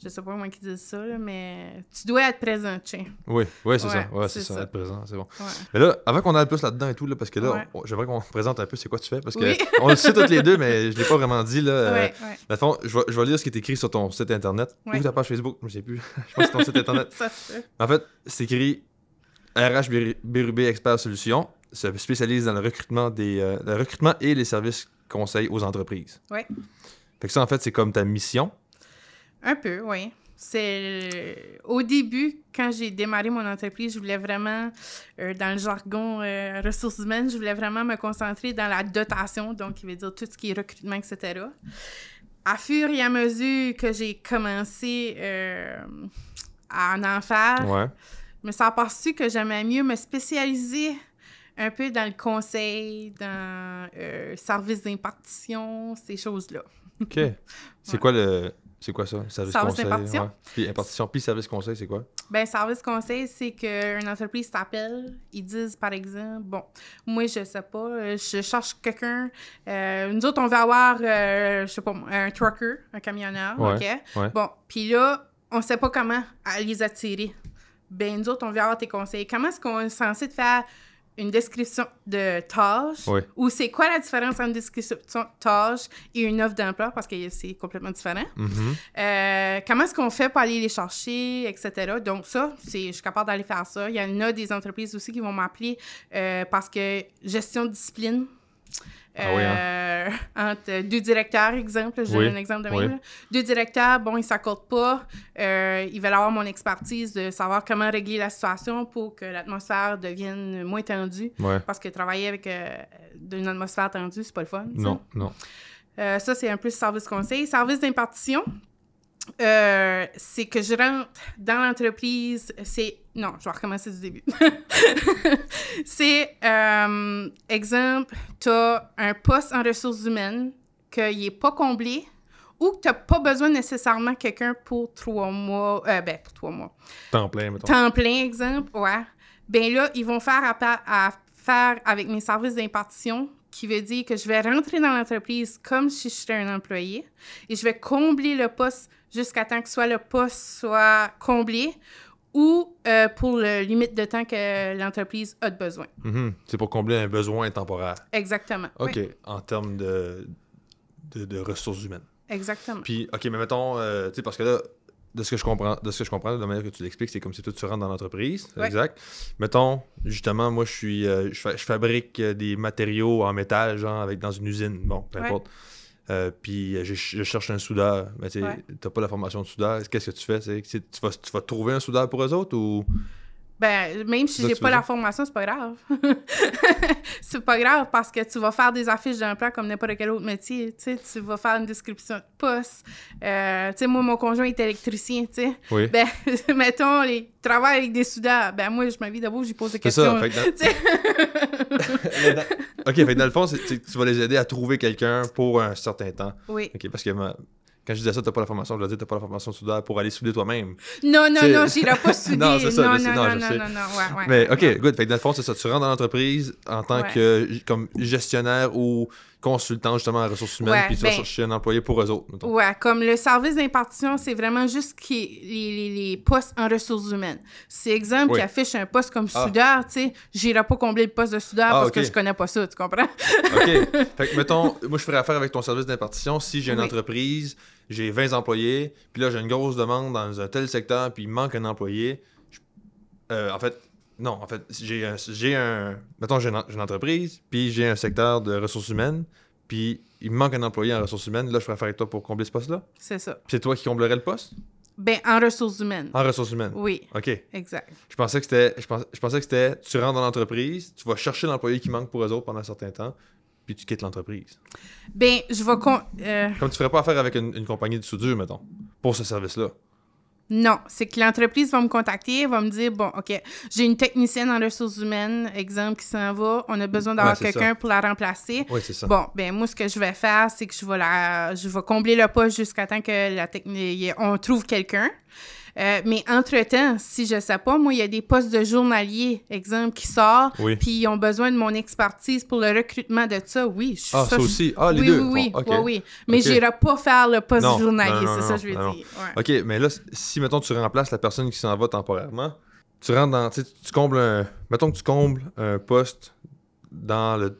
B: Je sais pas moi qui dis ça, là, mais tu dois être présent, tiens.
A: Oui, c'est ça. Ouais, c'est ça, être présent, c'est bon.
B: Ouais.
A: Mais là, avant qu'on aille plus là-dedans et tout, là, parce que là, j'aimerais qu'on présente un peu c'est quoi tu fais, parce que on le sait toutes les deux, mais je l'ai pas vraiment dit, là. Dans le fond, je vais lire ce qui est écrit sur ton site Internet, ou ta page Facebook, je ne sais plus. Je pense que c'est ton site Internet.
B: Ça se fait.
A: En fait, c'est écrit RH Bérubé Expert Solutions, se spécialise dans le recrutement et les services conseils aux entreprises.
B: Oui.
A: Fait que ça, en fait, c'est comme ta mission.
B: Un peu, oui. Au début, quand j'ai démarré mon entreprise, je voulais vraiment, dans le jargon ressources humaines, je voulais vraiment me concentrer dans la dotation, donc qui veut dire tout ce qui est recrutement, etc. À fur et à mesure que j'ai commencé à en faire, je me suis aperçue que j'aimais mieux me spécialiser un peu dans le conseil, dans service d'impartition, ces choses-là.
A: OK. C'est quoi ça? Service conseil?
B: d'impartition.
A: Ouais. Puis impartition, puis service conseil, c'est quoi?
B: Ben, service conseil, c'est qu'une entreprise t'appelle, ils disent, par exemple, bon, moi, je sais pas, je cherche quelqu'un, nous autres, on veut avoir, je sais pas, un trucker, un camionneur, OK?
A: Ouais.
B: Bon, puis là, on sait pas comment les attirer. Ben, nous autres, on veut avoir tes conseils. Comment est-ce qu'on est censé te faire une description de tâche, ou c'est quoi la différence entre une description de tâche et une offre d'emploi, parce que c'est complètement différent.
A: Mm-hmm.
B: Comment est-ce qu'on fait pour aller les chercher, etc. Donc ça, je suis capable d'aller faire ça. Il y en a des entreprises aussi qui vont m'appeler parce que gestion de discipline, entre deux directeurs, exemple, je donne un exemple de même. Deux directeurs, bon, ils ne s'accordent pas. Ils veulent avoir mon expertise de savoir comment régler la situation pour que l'atmosphère devienne moins tendue. Parce que travailler avec une atmosphère tendue, c'est pas le fun.
A: Non.
B: Ça, c'est un peu service conseil. Service d'impartition, c'est que je rentre dans l'entreprise, Non, je vais recommencer du début. C'est, exemple, tu as un poste en ressources humaines qu'il n'est pas comblé ou que tu n'as pas besoin nécessairement de quelqu'un pour 3 mois. Pour 3 mois.
A: Temps plein, mettons.
B: Temps plein, exemple, ouais. bien là, ils vont faire affaire avec mes services d'impartition, qui veut dire que je vais rentrer dans l'entreprise comme si j'étais un employé et je vais combler le poste jusqu'à temps que soit le poste soit comblé ou pour le limite de temps que l'entreprise a de besoin.
A: Mm-hmm. C'est pour combler un besoin temporaire.
B: Exactement.
A: OK,
B: oui.
A: En termes de ressources humaines.
B: Exactement.
A: Puis, OK, mais mettons, tu sais, parce que là, de ce que je comprends, de la manière que tu l'expliques, c'est comme si toi, tu rentres dans l'entreprise.
B: Ouais.
A: Exact. Mettons, justement, moi, je fabrique des matériaux en métal, genre, dans une usine. Bon, peu importe. Puis je cherche un soudeur. Mais tu n'as pas la formation de soudeur. Qu'est-ce que tu fais? Tu vas trouver un soudeur pour eux autres ou...
B: Ben, même si j'ai pas la formation, c'est pas grave. C'est pas grave parce que tu vas faire des affiches d'emploi comme n'importe quel autre métier. Tu sais, tu vas faire une description de poste. Tu sais, moi, mon conjoint est électricien, tu sais.
A: Oui.
B: Ben, mettons, il travaille avec des soudeurs. Ben, moi, je m'invite d'abord, j'y pose des questions.
A: C'est ça. OK, fait que dans le fond, tu vas les aider à trouver quelqu'un pour un certain temps.
B: Oui.
A: OK, parce que... Quand je disais ça, t'as pas la formation, je veux dire, t'as pas la formation de soudeur pour aller souder toi-même.
B: Non, j'irai pas souder.
A: Non, c'est ça.
B: Non,
A: ouais. Mais OK, good. Fait que dans le fond, c'est ça. Tu rentres dans l'entreprise en tant que comme gestionnaire ou consultant, justement, en ressources humaines, puis tu vas chercher un employé pour eux autres, mettons.
B: Ouais, comme le service d'impartition, c'est vraiment juste les postes en ressources humaines. C'est exemple qui affiche un poste comme soudeur, tu sais, j'irai pas combler le poste de soudeur parce que je connais pas ça, tu comprends? OK.
A: Fait que, mettons, moi, je ferais affaire avec ton service d'impartition si j'ai une entreprise, j'ai 20 employés, puis là, j'ai une grosse demande dans un tel secteur, puis il manque un employé. Mettons, j'ai une entreprise, puis j'ai un secteur de ressources humaines, puis il me manque un employé en ressources humaines. Là, je ferais affaire avec toi pour combler ce poste-là.
B: C'est ça.
A: Puis c'est toi qui comblerais le poste?
B: Ben, en ressources humaines.
A: En ressources humaines?
B: Oui.
A: OK.
B: Exact.
A: Je pensais que c'était, tu rentres dans l'entreprise, tu vas chercher l'employé qui manque pour eux autres pendant un certain temps, puis tu quittes l'entreprise.
B: Ben, je vais...
A: Comme tu ferais pas affaire avec une compagnie de soudure, mettons, pour ce service-là.
B: Non, c'est que l'entreprise va me contacter, va me dire, bon, OK, j'ai une technicienne en ressources humaines, exemple, qui s'en va, on a besoin d'avoir quelqu'un pour la remplacer.
A: Oui, c'est ça.
B: Bon, ben moi, ce que je vais faire, c'est que je vais combler le poste jusqu'à temps que on trouve quelqu'un. Mais entre-temps, si je sais pas, moi, il y a des postes de journalier, exemple, qui sortent, puis ils ont besoin de mon expertise pour le recrutement de ça. Oui,
A: ça aussi. Ah, les deux.
B: Oui,
A: bon, okay.
B: oui. Mais j'irai pas faire le poste journalier,
A: c'est
B: ça que je veux dire. Ouais.
A: OK, mais là, si, mettons, tu remplaces la personne qui s'en va temporairement, tu rentres dans... Tu combles mettons que tu combles un poste de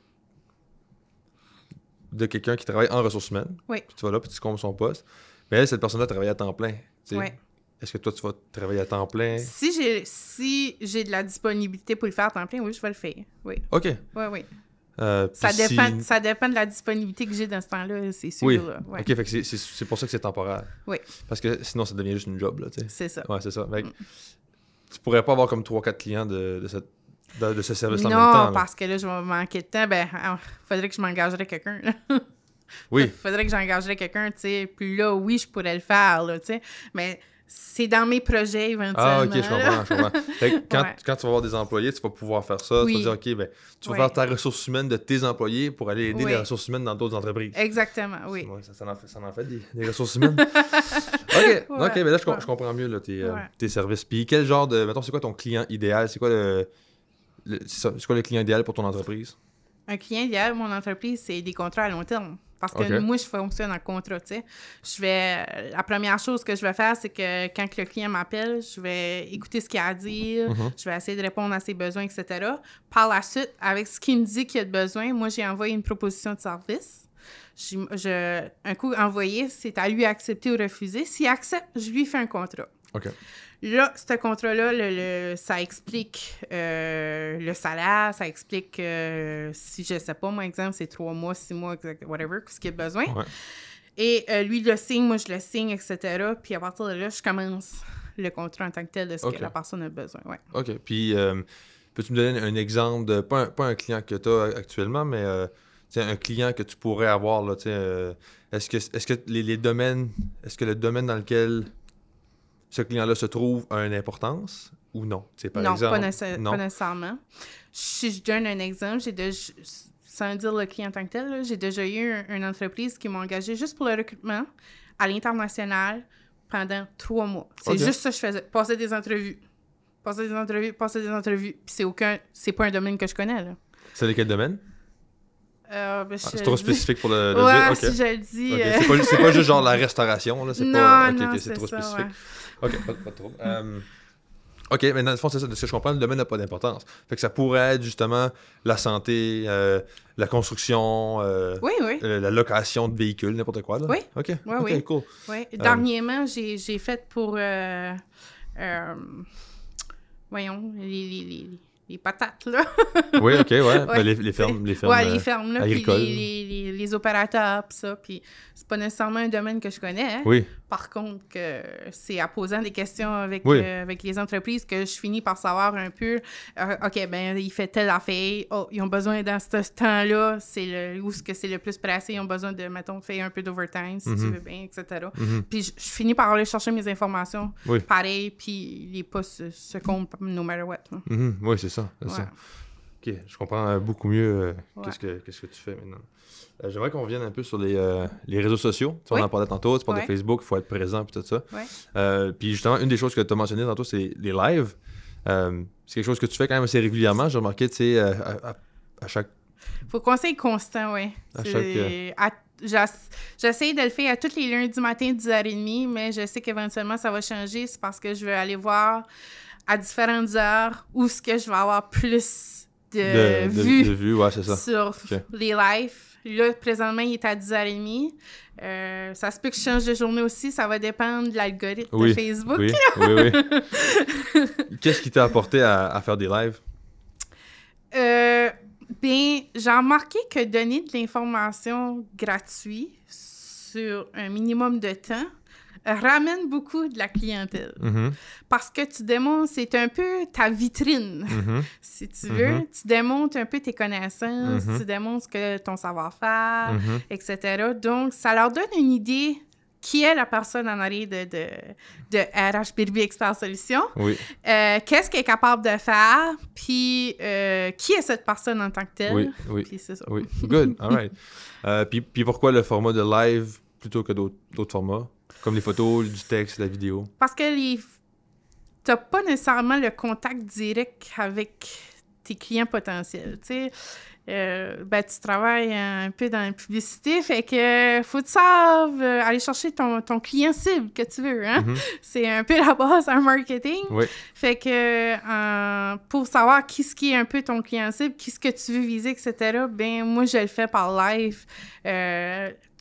A: quelqu'un qui travaille en ressources humaines.
B: Oui.
A: Puis tu vas là, puis tu combles son poste. Mais elle, cette personne-là travaille à temps plein.
B: Oui.
A: Est-ce que toi, tu vas travailler à temps plein?
B: Si j'ai de la disponibilité pour le faire à temps plein, oui, je vais le faire. Oui.
A: OK.
B: Oui. Ça dépend de la disponibilité que j'ai dans ce temps-là, c'est sûr.
A: Oui.
B: Là. Ouais.
A: OK, fait que c'est pour ça que c'est temporaire.
B: Oui.
A: Parce que sinon, ça devient juste une job, là, tu sais.
B: C'est ça.
A: Ouais, c'est ça. Fait que tu pourrais pas avoir comme 3-4 clients de ce service-là en
B: même
A: temps.
B: Non, parce que là, je vais manquer de temps. Ben, faudrait que je m'engagerais quelqu'un, là.
A: Oui.
B: Faudrait que j'engagerais quelqu'un, tu sais. Puis là, oui, je pourrais le faire, là, tu sais. Mais c'est dans mes projets, éventuellement.
A: Ah, OK, je comprends. Fait que quand tu vas avoir des employés, tu vas pouvoir faire ça. Tu vas dire, OK, ben, tu vas faire ta ressource humaine de tes employés pour aller aider les ressources humaines dans d'autres entreprises.
B: Exactement, oui.
A: Ça en fait des ressources humaines. OK, ben là, je comprends mieux là, tes services. Puis quel genre de... Mettons, c'est quoi ton client idéal? C'est quoi c'est quoi le client idéal pour ton entreprise?
B: Un client idéal pour mon entreprise, c'est des contrats à long terme. Parce que moi, je fonctionne en contrat, tu sais. La première chose que je vais faire, c'est que quand le client m'appelle, je vais écouter ce qu'il a à dire, je vais essayer de répondre à ses besoins, etc. Par la suite, avec ce qu'il me dit qu'il y a de besoin, moi, j'ai envoyé une proposition de service. Un coup envoyé, c'est à lui accepter ou refuser. S'il accepte, je lui fais un contrat.
A: OK.
B: Là, ce contrat-là, ça explique le salaire, ça explique si je sais pas, moi, exemple, c'est 3 mois, 6 mois, whatever, ce qu'il a besoin. Ouais. Et lui, il le signe, moi, je le signe, etc. Puis à partir de là, je commence le contrat en tant que tel de ce que la personne a besoin. Ouais.
A: OK. Puis, peux-tu me donner un exemple de, pas un client que tu as actuellement, mais un client que tu pourrais avoir, là, est-ce que les domaines, est-ce que le domaine dans lequel ce client-là se trouve a une importance ou non?
B: Pas nécessairement. Si je donne un exemple, sans dire le client en tant que tel, là, j'ai déjà eu une entreprise qui m'a engagé juste pour le recrutement à l'international pendant 3 mois. C'est juste ça que je faisais. Passer des entrevues. passer des entrevues. Puis c'est pas un domaine que je connais, là.
A: C'est de quel domaine? C'est trop spécifique pour le
B: ouais,
A: dire?
B: si je le dis...
A: Okay. C'est pas juste genre la restauration, là?
B: Non,
A: c'est trop
B: ça,
A: spécifique.
B: Ouais.
A: OK, pas de trouble. OK, mais dans le fond, c'est ça. De ce que je comprends, le domaine n'a pas d'importance. Fait que ça pourrait être justement la santé, la construction,
B: oui.
A: La location de véhicules, n'importe quoi. Là.
B: Oui.
A: OK,
B: Oui.
A: Cool.
B: Oui. Dernièrement, j'ai fait pour... voyons, les patates, là.
A: Oui, OK, ouais.
B: Ouais.
A: Ben, les fermes,
B: les fermes, là,
A: agricoles.
B: Puis les opérateurs, puis ça. Puis c'est pas nécessairement un domaine que je connais. Hein?
A: Oui.
B: Par contre, que c'est en posant des questions avec les entreprises que je finis par savoir un peu, OK, ben il fait telle affaire, ils ont besoin dans ce temps-là, où est-ce que c'est le plus pressé, ils ont besoin de, mettons, faire un peu d'overtime, si tu veux bien, etc. Puis je finis par aller chercher mes informations, pareil, puis les postes se comptent no matter what.
A: Oui, c'est ça. Ça. OK, je comprends beaucoup mieux qu'est-ce que tu fais maintenant. J'aimerais qu'on revienne un peu sur les réseaux sociaux. On en parlait tantôt, tu parles de Facebook, il faut être présent et tout ça. Puis justement, une des choses que tu as mentionné tantôt, c'est les lives. C'est quelque chose que tu fais quand même assez régulièrement. J'ai remarqué, tu sais, à chaque...
B: Faut qu'on soit constant, oui. J'essaie de le faire à tous les lundis matin, 10h30, mais je sais qu'éventuellement, ça va changer. C'est parce que je vais aller voir à différentes heures où est-ce que je vais avoir plus de vues
A: ouais, c'est ça.
B: sur les lives. Là, présentement, il est à 10h30. Ça se peut que je change de journée aussi. Ça va dépendre de l'algorithme de Facebook.
A: Oui. Qu'est-ce qui t'a apporté à faire des lives?
B: Bien, j'ai remarqué que donner de l'information gratuite sur un minimum de temps ramène beaucoup de la clientèle. Parce que tu démontres, c'est un peu ta vitrine, si tu veux. Tu démontres un peu tes connaissances, tu démontres ton savoir-faire, etc. Donc, ça leur donne une idée qui est la personne en arrière de RH B2B Expert Solutions. Qu'est-ce qu'elle est capable de faire, puis qui est cette personne en tant que telle. Puis c'est ça.
A: Oui, good, all right. Puis pourquoi le format de live plutôt que d'autres formats? Comme les photos, du texte, la vidéo.
B: Parce que t'as pas nécessairement le contact direct avec tes clients potentiels, tu sais. Tu travailles un peu dans la publicité, fait que faut que tu saches aller chercher ton client cible que tu veux, hein? C'est un peu la base en marketing. Fait que pour savoir qui est un peu ton client cible, qui ce que tu veux viser, etc., ben moi, je le fais par live.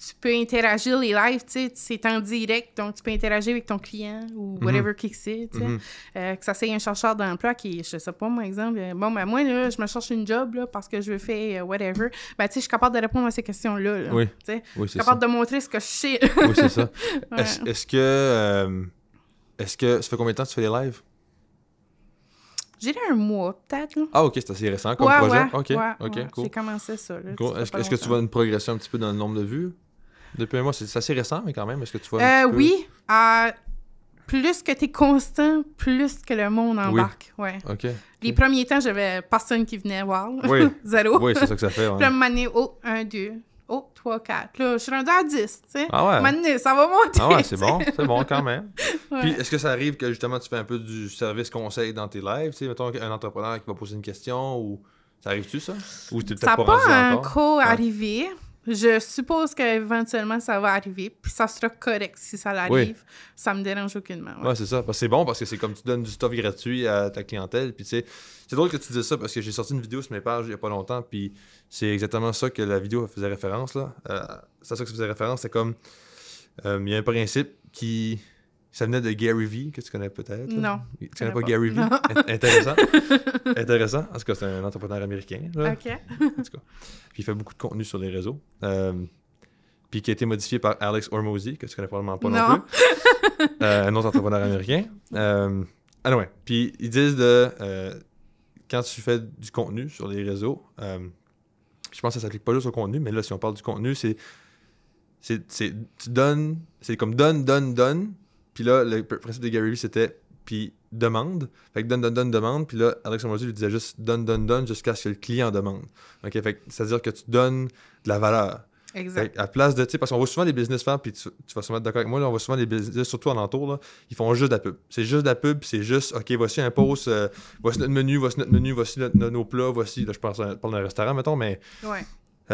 B: Tu peux interagir les lives, tu sais, c'est en direct, donc tu peux interagir avec ton client ou whatever qui c'est, tu sais. Que ça soit un chercheur d'emploi qui, je sais pas, moi, exemple, bon, ben moi, là, je me cherche une job, là, parce que je veux faire whatever. Ben, tu sais, je suis capable de répondre à ces questions-là, là, tu sais. Je suis capable de montrer ce que je sais.
A: Oui, c'est ça. Est-ce que ça fait combien de temps que tu fais les lives?
B: J'ai un mois, peut-être. Là.
A: Ah, OK, c'est assez récent comme projet. OK, cool.
B: J'ai commencé ça. Là,
A: cool. Est-ce que tu vois une progression un petit peu dans le nombre de vues? Depuis un mois, c'est assez récent, mais quand même, est-ce que tu vois un petit peu...
B: Oui. Plus que tu es constant, plus que le monde embarque. Ouais.
A: OK.
B: Les premiers temps, j'avais personne qui venait voir. Zéro.
A: Oui, c'est ça que ça fait.
B: Puis là, m'amener, 1, 2... 3, 4. Là, je suis rendue à 10, tu sais.
A: Ah ouais?
B: Maintenant, ça va monter.
A: Ah ouais, c'est bon quand même. Puis, est-ce que ça arrive que, justement, tu fais un peu du service conseil dans tes lives? Tu sais, mettons, un entrepreneur qui va poser une question, ou... Ça arrive-tu, ça? Ou t'es peut-être pas rendu encore?
B: Ça n'a pas encore arrivé. Je suppose qu'éventuellement, ça va arriver. Puis ça sera correct si ça l'arrive. Ça me dérange aucunement.
A: Ouais, c'est ça. Parce que c'est bon, parce que c'est comme tu donnes du stuff gratuit à ta clientèle. Puis tu sais, c'est drôle que tu dises ça, parce que j'ai sorti une vidéo sur mes pages il y a pas longtemps, puis c'est exactement ça que la vidéo faisait référence, là. C'est ça que ça faisait référence. C'est comme, il y a un principe qui... Ça venait de Gary Vee, que tu connais peut-être. Là.
B: Non.
A: Tu connais pas Gary Vee? Intéressant. Intéressant. En tout cas, c'est un entrepreneur américain. Là.
B: OK.
A: En tout cas. Puis il fait beaucoup de contenu sur les réseaux. Puis qui a été modifié par Alex Hormozy, que tu connais probablement pas non plus. Un autre entrepreneur américain. Ouais. Puis ils disent quand tu fais du contenu sur les réseaux, je pense que ça s'applique pas juste au contenu, mais là, si on parle du contenu, tu donnes, c'est comme donne. Puis là, le principe de Gary Vee, c'était puis demande. Fait que donne, demande. Puis là, Alex Hormozy lui disait juste donne jusqu'à ce que le client demande. OK? Fait que c'est-à-dire que tu donnes de la valeur.
B: Exact.
A: À place de, tu sais, parce qu'on voit souvent les business faire, puis tu vas se mettre d'accord avec moi, là, on voit souvent les business, surtout en entour, là, ils font juste de la pub. C'est juste de la pub, puis c'est juste, OK, voici un post, voici notre menu, voici nos plats, voici, là, je parle d'un restaurant, mettons, mais
B: Ouais.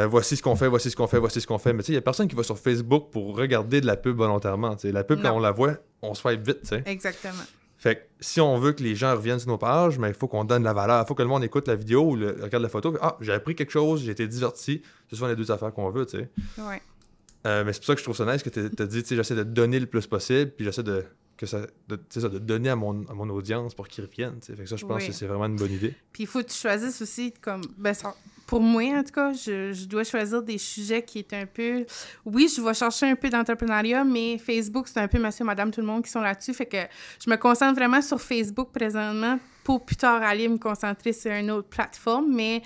A: voici ce qu'on fait, voici ce qu'on fait, voici ce qu'on fait. Mais tu sais, il n'y a personne qui va sur Facebook pour regarder de la pub volontairement. T'sais. La pub, quand
B: Non.
A: on la voit, on swipe vite, tu sais.
B: Exactement.
A: Fait que si on veut que les gens reviennent sur nos pages, mais il faut qu'on donne de la valeur. Il faut que le monde écoute la vidéo ou regarde la photo. Ah, j'ai appris quelque chose, j'ai été diverti. C'est souvent les deux affaires qu'on veut, tu sais.
B: Ouais.
A: Mais c'est pour ça que je trouve ça nice que tu as dit, tu sais, j'essaie de donner le plus possible, puis j'essaie de donner à mon audience pour qu'ils reviennent. T'sais. Fait que ça, je pense que c'est vraiment une bonne idée.
B: Puis il faut que tu choisisses aussi, comme, pour moi, en tout cas, je dois choisir des sujets qui est un peu... Oui, je vais chercher un peu d'entrepreneuriat, mais Facebook, c'est un peu monsieur, madame, tout le monde qui sont là-dessus. Fait que je me concentre vraiment sur Facebook présentement pour plus tard aller me concentrer sur une autre plateforme. Mais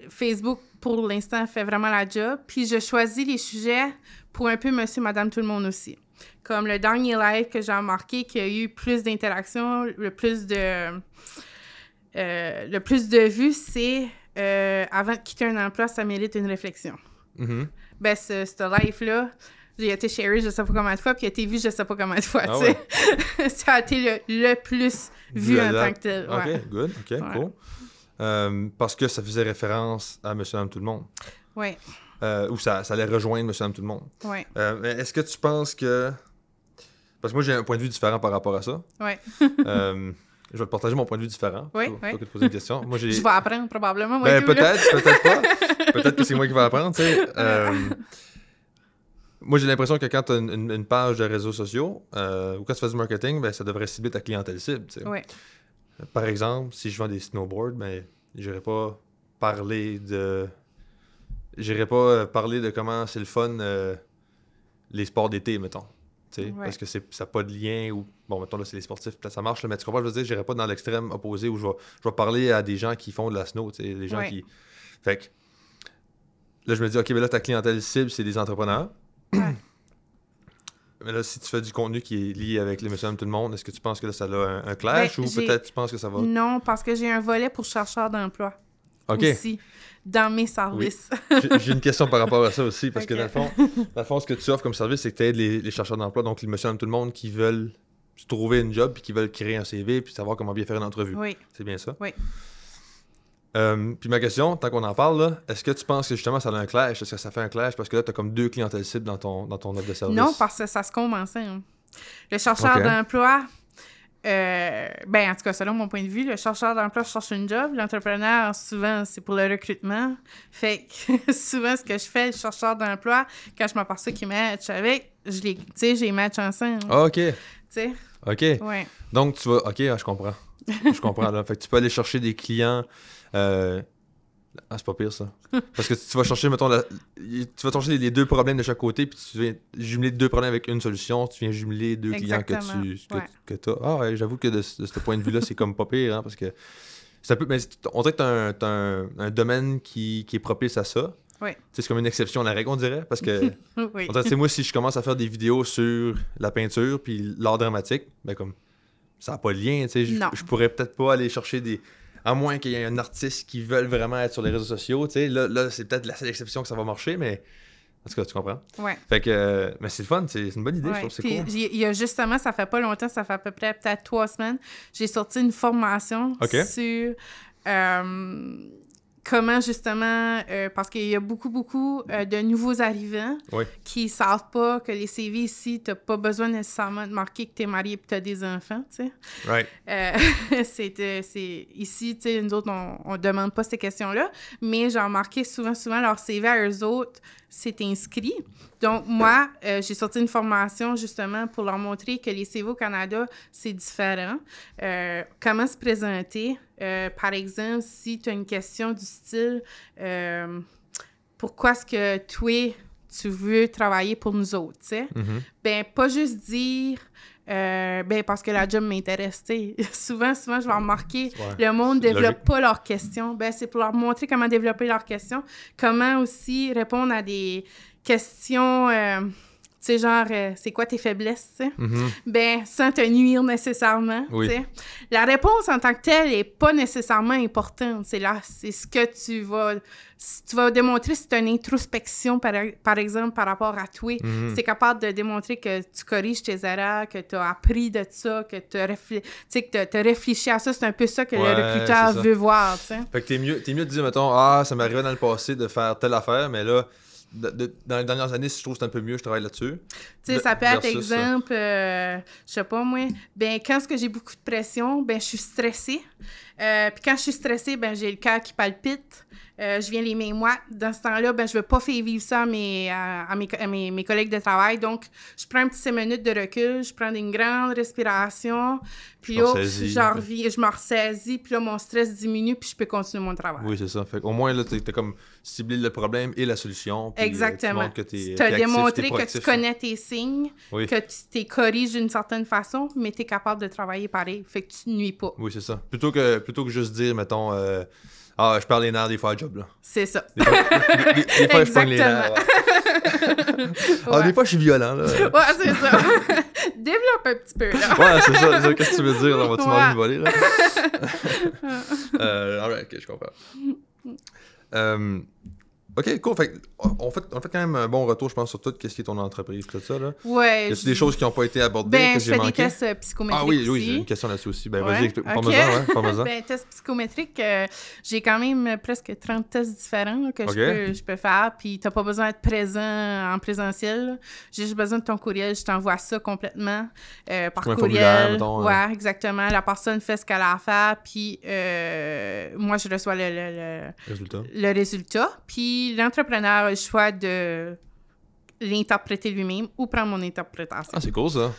B: Facebook, pour l'instant, fait vraiment la job. Puis je choisis les sujets pour un peu monsieur, madame, tout le monde aussi. Comme le dernier live que j'ai remarqué qu'il y a eu plus d'interactions, le plus de vues, c'est avant de quitter un emploi, ça mérite une réflexion.
A: Mm-hmm.
B: Ben, ce live-là, j'ai été share je sais pas combien de fois, puis il a été vu je sais pas combien de fois,
A: ah
B: tu sais. Ouais. Ça a été le plus vu en tant que tel. Ouais.
A: OK, good, OK, ouais. Cool. Parce que ça faisait référence à Monsieur, Madame, tout le monde.
B: Oui.
A: Ou ça allait rejoindre Monsieur, Madame, tout le monde.
B: Oui.
A: Mais est-ce que tu penses que... Parce que moi, j'ai un point de vue différent par rapport à ça.
B: Oui.
A: Je vais te partager mon point de vue différent.
B: Oui,
A: Toi que te poser une question. Moi, je vais
B: apprendre probablement. Moi,
A: ben, peut-être pas. Peut-être que c'est moi qui vais apprendre, tu sais. Moi, j'ai l'impression que quand tu as une page de réseaux sociaux ou quand tu fais du marketing, ben, ça devrait cibler ta clientèle cible, tu sais.
B: Oui.
A: Par exemple, si je vends des snowboards, ben, j'irai pas parler de comment c'est le fun les sports d'été, mettons. Ouais. Parce que ça n'a pas de lien ou... Bon, mettons, là, c'est les sportifs, peut-être ça marche, là, mais tu comprends, je veux dire, j'irai pas dans l'extrême opposé où je vais parler à des gens qui font de la snow, tu sais, des gens qui... Fait que là, je me dis, OK, mais là, ta clientèle cible, c'est des entrepreneurs. Ouais. Mais là, si tu fais du contenu qui est lié avec les Monsieur, Madame, tout le monde, est-ce que tu penses que là, ça a un clash ou peut-être tu penses que ça va...
B: Non, parce que j'ai un volet pour chercheurs d'emploi.
A: OK.
B: Aussi, dans mes services.
A: Oui. J'ai une question par rapport à ça aussi, parce que dans le fond, ce que tu offres comme service, c'est que tu aides les chercheurs d'emploi, donc les Monsieur, Madame, tout le monde qui veulent se trouver une job puis qui veulent créer un CV puis savoir comment bien faire une entrevue.
B: Oui.
A: C'est bien ça?
B: Oui.
A: Puis ma question, tant qu'on en parle, là, est-ce que tu penses que justement ça a un clash? Est-ce que ça fait un clash parce que là, tu as comme deux clientèles cibles dans ton offre de service?
B: Non, parce que ça se commence. Hein. Le chercheur d'emploi, ben en tout cas, selon mon point de vue, le chercheur d'emploi cherche une job. L'entrepreneur, souvent, c'est pour le recrutement. Fait que souvent, ce que je fais, le chercheur d'emploi, quand je m'aperçois qu'il match avec, j'ai match ensemble.
A: Ah, OK.
B: Tu sais?
A: OK.
B: Ouais.
A: Donc, tu vas... OK, je comprends. Je comprends, là. Fait que tu peux aller chercher des clients... Ah, c'est pas pire, ça. Parce que tu vas chercher, mettons, tu vas chercher les deux problèmes de chaque côté, puis tu viens jumeler deux problèmes avec une solution, tu viens jumeler deux clients que tu as. Ah ouais, j'avoue que de ce point de vue-là, c'est comme pas pire, hein, parce que ça peut... Mais on dirait que tu as un domaine qui est propice à ça.
B: Oui.
A: C'est comme une exception à la règle, on dirait, parce que...
B: Oui.
A: On dirait, moi, si je commence à faire des vidéos sur la peinture puis l'art dramatique, ben comme, ça n'a pas de lien, tu sais. Je pourrais peut-être pas aller chercher des... À moins qu'il y ait un artiste qui veut vraiment être sur les réseaux sociaux, tu sais. Là, c'est peut-être la seule exception que ça va marcher, mais... En tout cas, tu comprends?
B: Ouais.
A: Fait que... mais c'est le fun, c'est une bonne idée, je trouve que c'est cool.
B: Il y a justement, ça fait pas longtemps, ça fait à peu près peut-être 3 semaines, j'ai sorti une formation sur... comment, justement, parce qu'il y a beaucoup de nouveaux arrivants qui savent pas que les CV ici, t'as pas besoin nécessairement de marquer que t'es marié et que t'as des enfants, tu sais.
A: Right.
B: C'est ici, tu sais, nous autres, on demande pas ces questions-là, mais j'ai remarqué souvent, leur CV à eux autres, c'est inscrit. Donc, moi, j'ai sorti une formation, justement, pour leur montrer que les CV au Canada, c'est différent. Comment se présenter. Par exemple, si tu as une question du style pourquoi est-ce que toi, tu veux travailler pour nous autres, tu sais? Mm-hmm. Ben, pas juste dire ben, parce que la job m'intéresse, tu sais. Souvent, je vais remarquer, le monde ne développe pas leurs questions. Ben, c'est pour leur montrer comment développer leurs questions, comment aussi répondre à des questions... sais, genre, c'est quoi tes faiblesses, tu sais?
A: Mhm.
B: Ben, sans te nuire nécessairement,
A: Oui.
B: tu sais. La réponse en tant que telle est pas nécessairement importante. C'est ce que tu vas démontrer, c'est une introspection, par exemple, par rapport à toi.
A: Mhm.
B: C'est capable de démontrer que tu corriges tes erreurs, que tu as appris de ça, que tu as réfléchi à ça. C'est un peu ça que
A: Ouais,
B: le recruteur
A: c'est ça.
B: veut voir, tu sais.
A: Fait que t'es mieux de dire, mettons, ça m'arrivait dans le passé de faire telle affaire, mais là, dans les dernières années, si je trouve que c'est un peu mieux, je travaille là-dessus.
B: Tu sais, ça peut être,
A: Versus ça.
B: exemple, je sais pas moi, ben quand est-ce que j'ai beaucoup de pression, ben je suis stressée. Puis quand je suis stressée, ben j'ai le cœur qui palpite. Je viens les mains moites. Dans ce temps-là, ben je veux pas faire vivre ça à mes collègues de travail. Donc, je prends un petit 5 minutes de recul, je prends une grande respiration, puis là, je me ressaisis, puis là, mon stress diminue, puis je peux continuer mon travail.
A: Oui, c'est ça. Fait qu'au moins, là, t'as comme ciblé le problème et la solution. Puis,
B: Exactement.
A: tu montres que
B: Tu as démontré que tu connais tes signes,
A: oui.
B: que tu t'es corrigé d'une certaine façon, mais tu es capable de travailler pareil. Fait que tu ne nuis pas.
A: Oui, c'est ça. Plutôt que juste dire, mettons, je perds les nerfs des fois à job, là.
B: C'est ça.
A: Des fois je pogne les nerfs. Ouais. Des fois, je suis violent, là.
B: Ouais, c'est ça. Développe un petit peu, là.
A: Ouais, c'est ça. Qu'est-ce que tu veux dire, là? Vas-tu m'enlever voler, là? Alright, ok, je comprends. Ok, cool. Fait on fait quand même un bon retour, je pense, sur tout ce qui est ton entreprise, tout ça, là.
B: Ouais.
A: Y a-tu des choses qui n'ont pas été abordées, que j'ai manquées?
B: Je fais des tests psychométriques
A: oui,
B: aussi.
A: j'ai une question là-dessus aussi. Ben,
B: ouais.
A: vas-y, parle-moi-en.
B: Ben, tests psychométriques, j'ai quand même presque 30 tests différents là, que je peux faire, puis t'as pas besoin d'être présent en présentiel, là. J'ai juste besoin de ton courriel, je t'envoie ça complètement par courriel.
A: Mettons,
B: ouais, exactement. La personne fait ce qu'elle a à faire, puis moi, je reçois le résultat. Puis l'entrepreneur a le choix de l'interpréter lui-même ou prendre mon interprétation.
A: Ah, c'est cool, ça.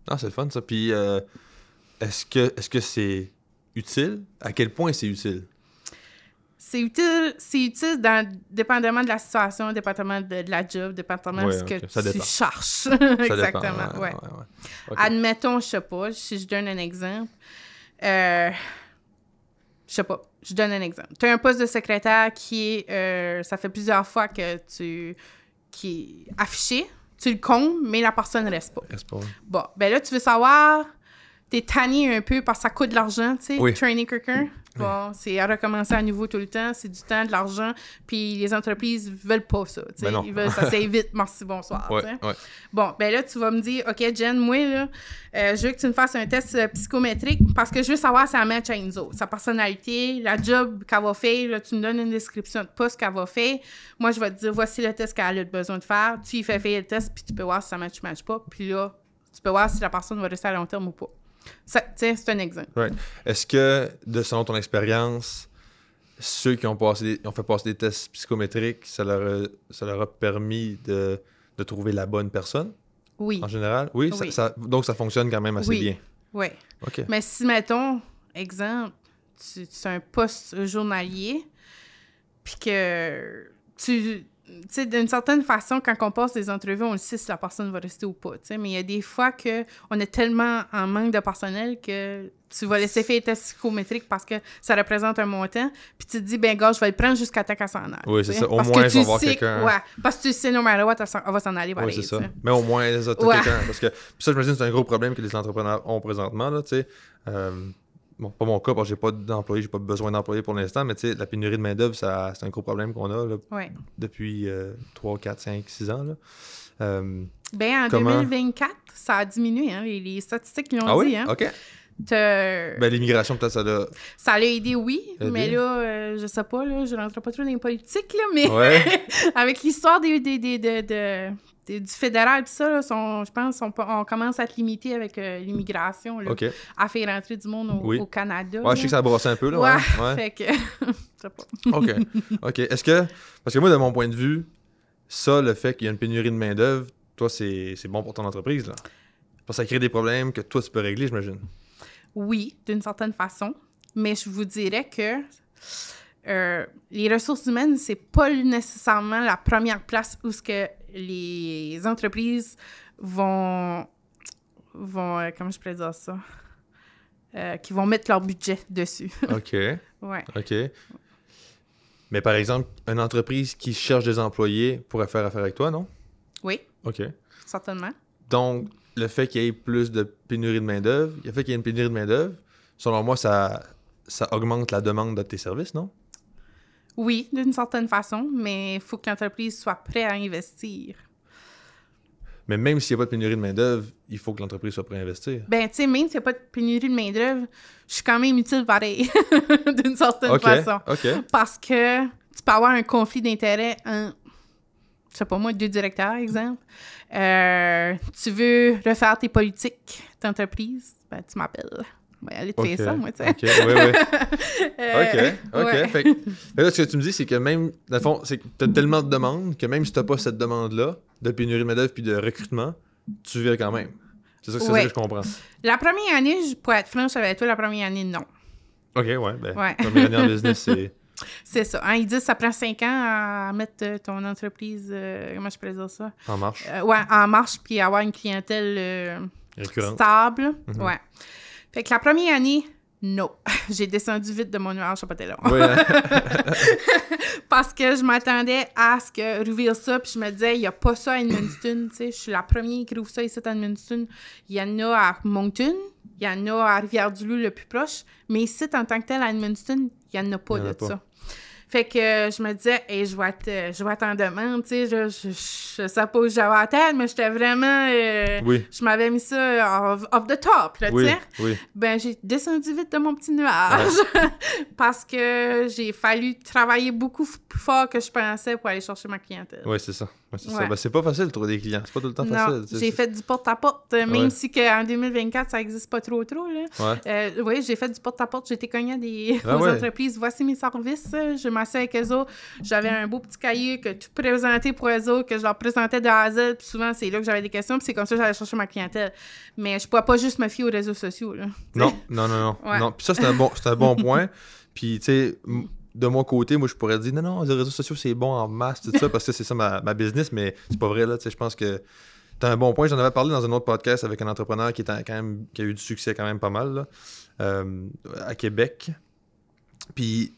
A: Ah, c'est le fun, ça. Puis, est-ce que c'est utile? À quel point c'est utile?
B: C'est utile dépendamment de la situation, dépendamment de la job, dépendamment de ce que tu cherches. Exactement, ouais. Okay. Admettons, je sais pas, si je donne un exemple, je sais pas, je donne un exemple. Tu as un poste de secrétaire qui est, ça fait plusieurs fois qui est affiché, tu le combles, mais la personne ne reste pas. Bon, ben là, tu veux savoir, t'es tanné un peu parce que ça coûte de l'argent, tu sais,
A: oui.
B: Trainer quelqu'un. Bon, c'est à recommencer à nouveau tout le temps, c'est du temps, de l'argent, puis les entreprises veulent pas ça, tu sais, ils veulent ça s'aille vite, merci, bonsoir, tu sais. Bon, ben là, tu vas me dire, OK, Jen, moi, là, je veux que tu me fasses un test psychométrique parce que je veux savoir si elle match à Enzo, sa personnalité, la job qu'elle va faire, là, tu me donnes une description de poste qu'elle va faire, moi, je vais te dire, voici le test qu'elle a besoin de faire, tu y fais faire le test, puis tu peux voir si ça match pas, puis là, tu peux voir si la personne va rester à long terme ou pas. C'est un exemple.
A: Right. Est-ce que, selon ton expérience, ceux qui ont fait passer des tests psychométriques, ça leur a permis de trouver la bonne personne?
B: Oui.
A: En général? Oui? Donc, ça fonctionne quand même assez bien?
B: Oui.
A: OK.
B: Mais si, mettons, exemple, tu as un poste journalier, puis que tu sais, d'une certaine façon, quand on passe des entrevues, on le sait si la personne va rester ou pas, tu sais, mais il y a des fois qu'on est tellement en manque de personnel que tu vas laisser faire les tests psychométriques parce que ça représente un montant, puis tu te dis, ben gars, je vais le prendre jusqu'à temps qu'elle s'en aille.
A: Oui, c'est ça. Au moins, il va voir quelqu'un.
B: Ouais, parce que tu sais, no matter what, elle va s'en aller.
A: Oui, c'est ça. Mais au moins, tu as quelqu'un. Parce que ça, j'imagine, c'est un gros problème que les entrepreneurs ont présentement, là, tu sais. Bon, pas mon cas, parce que j'ai pas d'employés, j'ai pas besoin d'employés pour l'instant, mais tu sais, la pénurie de main-d'œuvre, c'est un gros problème qu'on a là, depuis 3, 4, 5, 6 ans. Là.
B: En 2024, ça a diminué, hein, les statistiques l'ont dit.
A: Oui?
B: Hein.
A: OK. L'immigration, peut-être, ça l'a
B: aidé, oui, mais là, je sais pas, là, je rentre pas trop dans les politiques, là, mais avec l'histoire du fédéral, tout ça, là, je pense qu'on commence à te limiter avec l'immigration, là, à faire rentrer du monde au Canada.
A: Ouais, je sais que ça a brossé un peu, là. Ouais.
B: Fait que, je sais pas.
A: OK. Est-ce que, parce que moi, de mon point de vue, ça, le fait qu'il y a une pénurie de main-d'œuvre, toi, c'est bon pour ton entreprise, là. Parce que ça crée des problèmes que toi, tu peux régler, j'imagine. Oui,
B: d'une certaine façon, mais je vous dirais que les ressources humaines, c'est pas nécessairement la première place où ce que les entreprises vont comment je pourrais dire ça? Qui vont mettre leur budget dessus.
A: OK.
B: Ouais.
A: OK. Mais par exemple, une entreprise qui cherche des employés pourrait faire affaire avec toi, non?
B: Oui,
A: OK.
B: certainement.
A: Donc, le fait qu'il y ait plus de pénurie de main-d'œuvre, le fait qu'il y ait une pénurie de main-d'œuvre, selon moi, ça augmente la demande de tes services, non?
B: Oui, d'une certaine façon, mais il faut que l'entreprise soit prête à investir.
A: Mais même s'il n'y a pas de pénurie de main-d'œuvre, il faut que l'entreprise soit prête à investir.
B: Ben, tu sais, même s'il n'y a pas de pénurie de main-d'œuvre, je suis quand même utile pareil, d'une certaine façon.
A: OK.
B: Parce que tu peux avoir un conflit d'intérêt en, je sais pas moi, 2 directeurs, exemple. Tu veux refaire tes politiques d'entreprise, ben, tu m'appelles. On va aller te faire ça, moi, tu sais.
A: OK, oui. OK.
B: Ouais.
A: Fait que là, ce que tu me dis, c'est que même, dans le fond, c'est que tu as tellement de demandes que même si tu n'as pas cette demande-là, de pénurie de main-d'œuvre puis de recrutement, tu vis quand même. C'est ça que je comprends.
B: La première année, pour être franche avec toi, la première année, non.
A: OK, ouais.
B: Ouais.
A: Première année en business, c'est...
B: C'est ça. Hein, ils disent que ça prend 5 ans à mettre ton entreprise, comment je pourrais dire ça?
A: En marche.
B: En marche, puis avoir une clientèle
A: Récurrente.
B: stable.
A: Mhm.
B: Ouais. Fait que la première année, non. J'ai descendu vite de mon nuage, ça pas été long.
A: Oui, hein?
B: Parce que je m'attendais à ce que rouvrir ça, puis je me disais, il n'y a pas ça à Edmundston, tu sais. Je suis la première qui rouvre ça ici à Edmundston. Il y en a à Moncton, il y en a à Rivière-du-Loup, le plus proche, mais ici, en tant que tel, à Edmundston, il n'y en a pas de ça. Fait que je me disais, hey, je vais être en demande, tu sais, je sais pas où j'avais la tête, mais j'étais vraiment... Je m'avais mis ça off the top, là, tu sais.
A: Oui.
B: Ben, j'ai descendu vite de mon petit nuage parce que j'ai fallu travailler beaucoup plus fort que je pensais pour aller chercher ma clientèle.
A: Oui, c'est ça. Ça.
B: Ouais.
A: Ben, c'est pas facile de trouver des clients. C'est pas tout le temps facile.
B: Non, j'ai fait du porte-à-porte, même si qu'en 2024, ça n'existe pas trop, là.
A: Ouais.
B: Oui, j'ai fait du porte-à-porte. J'ai été cognée aux entreprises. Voici mes services. Je m'asseyais avec eux autres. J'avais un beau petit cahier que tout présenté pour eux autres, que je leur présentais de A à Z. Puis souvent, c'est là que j'avais des questions. Puis c'est comme ça que j'allais chercher ma clientèle. Mais je ne pouvais pas juste me fier aux réseaux sociaux, là.
A: Non.
B: Ouais.
A: Non. Puis ça, c'est un bon point. Puis, tu sais... De mon côté, moi, je pourrais dire non, les réseaux sociaux, c'est bon en masse, tout ça, parce que c'est ça ma business, mais c'est pas vrai, là. Tu sais, je pense que t'as un bon point. J'en avais parlé dans un autre podcast avec un entrepreneur qui a eu du succès quand même pas mal, là, à Québec. Puis,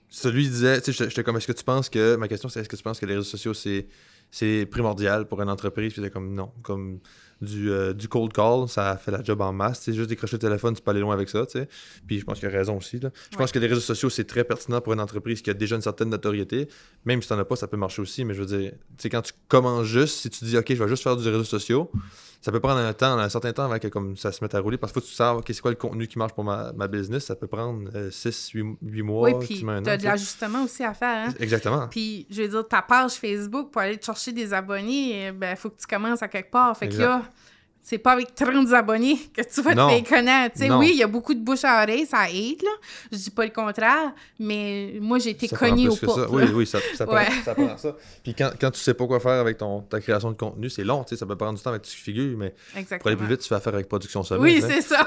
A: celui disait, tu sais, j'étais comme, est-ce que tu penses que, ma question, c'est est-ce que tu penses que les réseaux sociaux, c'est primordial pour une entreprise? Puis, c'était comme, non, comme du cold call, ça fait la job en masse. Tu sais, juste décrocher le téléphone, tu peux aller loin avec ça, tu sais. Puis je pense qu'il a raison aussi, là. Je pense que les réseaux sociaux, c'est très pertinent pour une entreprise qui a déjà une certaine notoriété. Même si t'en as pas, ça peut marcher aussi, mais je veux dire, tu sais, quand tu commences juste, si tu dis, OK, je vais juste faire des réseaux sociaux, ça peut prendre un certain temps avant que comme, ça se mette à rouler, parce qu'il faut que tu saches, OK, c'est quoi le contenu qui marche pour ma business, ça peut prendre 6-8 mois.
B: Oui, puis t'as de l'ajustement aussi à faire, hein?
A: Exactement.
B: Puis, je veux dire, ta page Facebook, pour aller te chercher des abonnés, ben, il faut que tu commences à quelque part. Fait que là, c'est pas avec 30 abonnets que tu vas te faire connaître. Tu sais, oui, il y a beaucoup de bouche à oreille, ça aide, là. Je dis pas le contraire, mais moi, j'ai été cognée au portes.
A: Oui, ça prend ça. Puis quand tu sais pas quoi faire avec ta création de contenu, c'est long, tu sais, ça peut prendre du temps avec tu figures, mais pour aller plus vite, tu fais affaire avec Production Sommet.
B: Oui, c'est ça.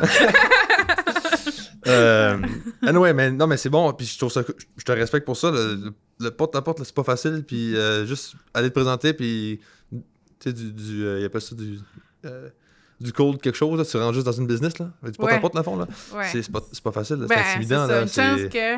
A: Anyway, mais c'est bon, puis je trouve ça, je te respecte pour ça. Le porte-à-porte, c'est pas facile, puis juste aller te présenter, puis tu sais, il appelle ça du cold quelque chose, là, tu rentres juste dans une business, là, du porte-à-porte, dans le fond, là.
B: Ouais.
A: C'est pas facile, là,
B: ben,
A: c'est intimidant.
B: C'est ça, une chance que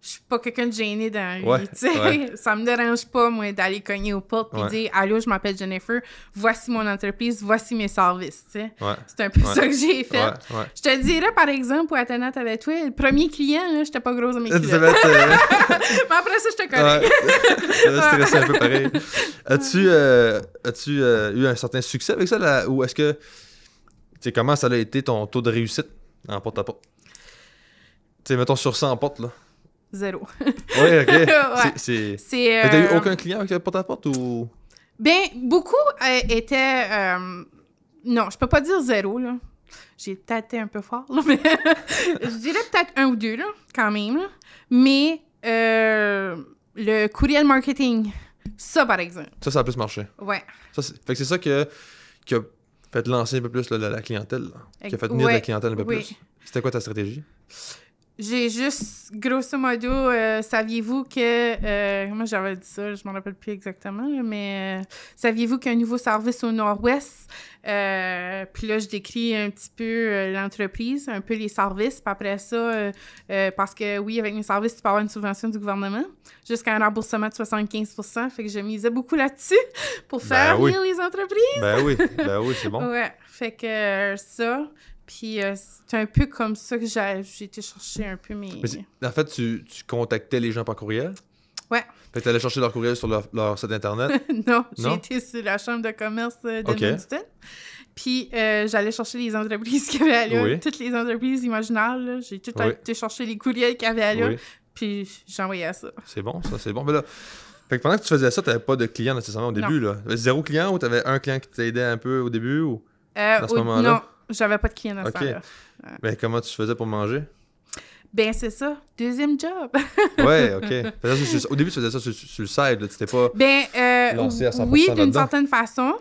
B: je suis pas quelqu'un de gêné dans la vie, tu sais.
A: Ouais.
B: Ça me dérange pas, moi, d'aller cogner aux portes et dire « Allô, je m'appelle Jennifer, voici mon entreprise, voici mes services », tu sais.
A: Ouais.
B: C'est un peu ça que j'ai fait.
A: Ouais.
B: Je te dirais, par exemple, pour être honnête avec toi, le premier client, là, j'étais pas grosse à mes clients.
A: Mais
B: après ça, je te connais.
A: Ça stressait un peu pareil. As-tu eu un certain succès avec ça, là, ou est-ce que, tu sais, comment ça a été ton taux de réussite en porte-à-porte? Tu sais, mettons sur 100 portes, là.
B: 0.
A: Oui, OK.
B: Ouais.
A: T'as eu aucun client avec le porte-à-porte ou...
B: Ben, beaucoup étaient... Non, je peux pas dire 0, là. J'ai peut-être été un peu fort, là, mais je dirais peut-être 1 ou 2, là, quand même, là. Mais le courriel marketing, ça, par exemple.
A: Ça a plus marché.
B: Ouais.
A: Fait que c'est ça qui a fait lancer un peu plus la clientèle, là, qui a fait venir de la clientèle un peu plus. C'était quoi ta stratégie?
B: J'ai juste, grosso modo, saviez-vous que... moi, j'avais dit ça, je m'en rappelle plus exactement, là, mais saviez-vous qu'il y a un nouveau service au Nord-Ouest? Puis là, je décris un petit peu l'entreprise, un peu les services. Puis après ça, parce que oui, avec mes services, tu peux avoir une subvention du gouvernement jusqu'à un remboursement de 75%. Fait que je misais beaucoup là-dessus pour faire venir les entreprises.
A: Ben oui, c'est bon.
B: Ouais, fait que ça... Puis c'est un peu comme ça que j'ai été chercher un peu mes...
A: En fait, tu contactais les gens par courriel?
B: Ouais.
A: Fait que t'allais chercher leur courriel sur leur site Internet?
B: Non, j'ai été sur la chambre de commerce d'Edmundston. Puis j'allais chercher les entreprises qu'il y avait là, toutes les entreprises imaginables. Là. J'ai tout été chercher les courriels qu'il y avait là, puis j'envoyais ça.
A: C'est bon, ça, c'est bon. Mais là, fait que pendant que tu faisais ça, t'avais pas de clients nécessairement au début, là? T'avais 0 client ou t'avais un client qui t'aidait un peu au début, ou à ce moment-là?
B: Non. J'avais pas de clients dans ce temps-là.
A: Ouais. Mais comment tu faisais pour manger?
B: Ben, c'est ça. Deuxième job.
A: Ouais, OK. Au début, tu faisais ça sur le side, là. Tu t'étais pas lancé à 100%
B: oui, d'une
A: là-dedans.
B: certaine façon.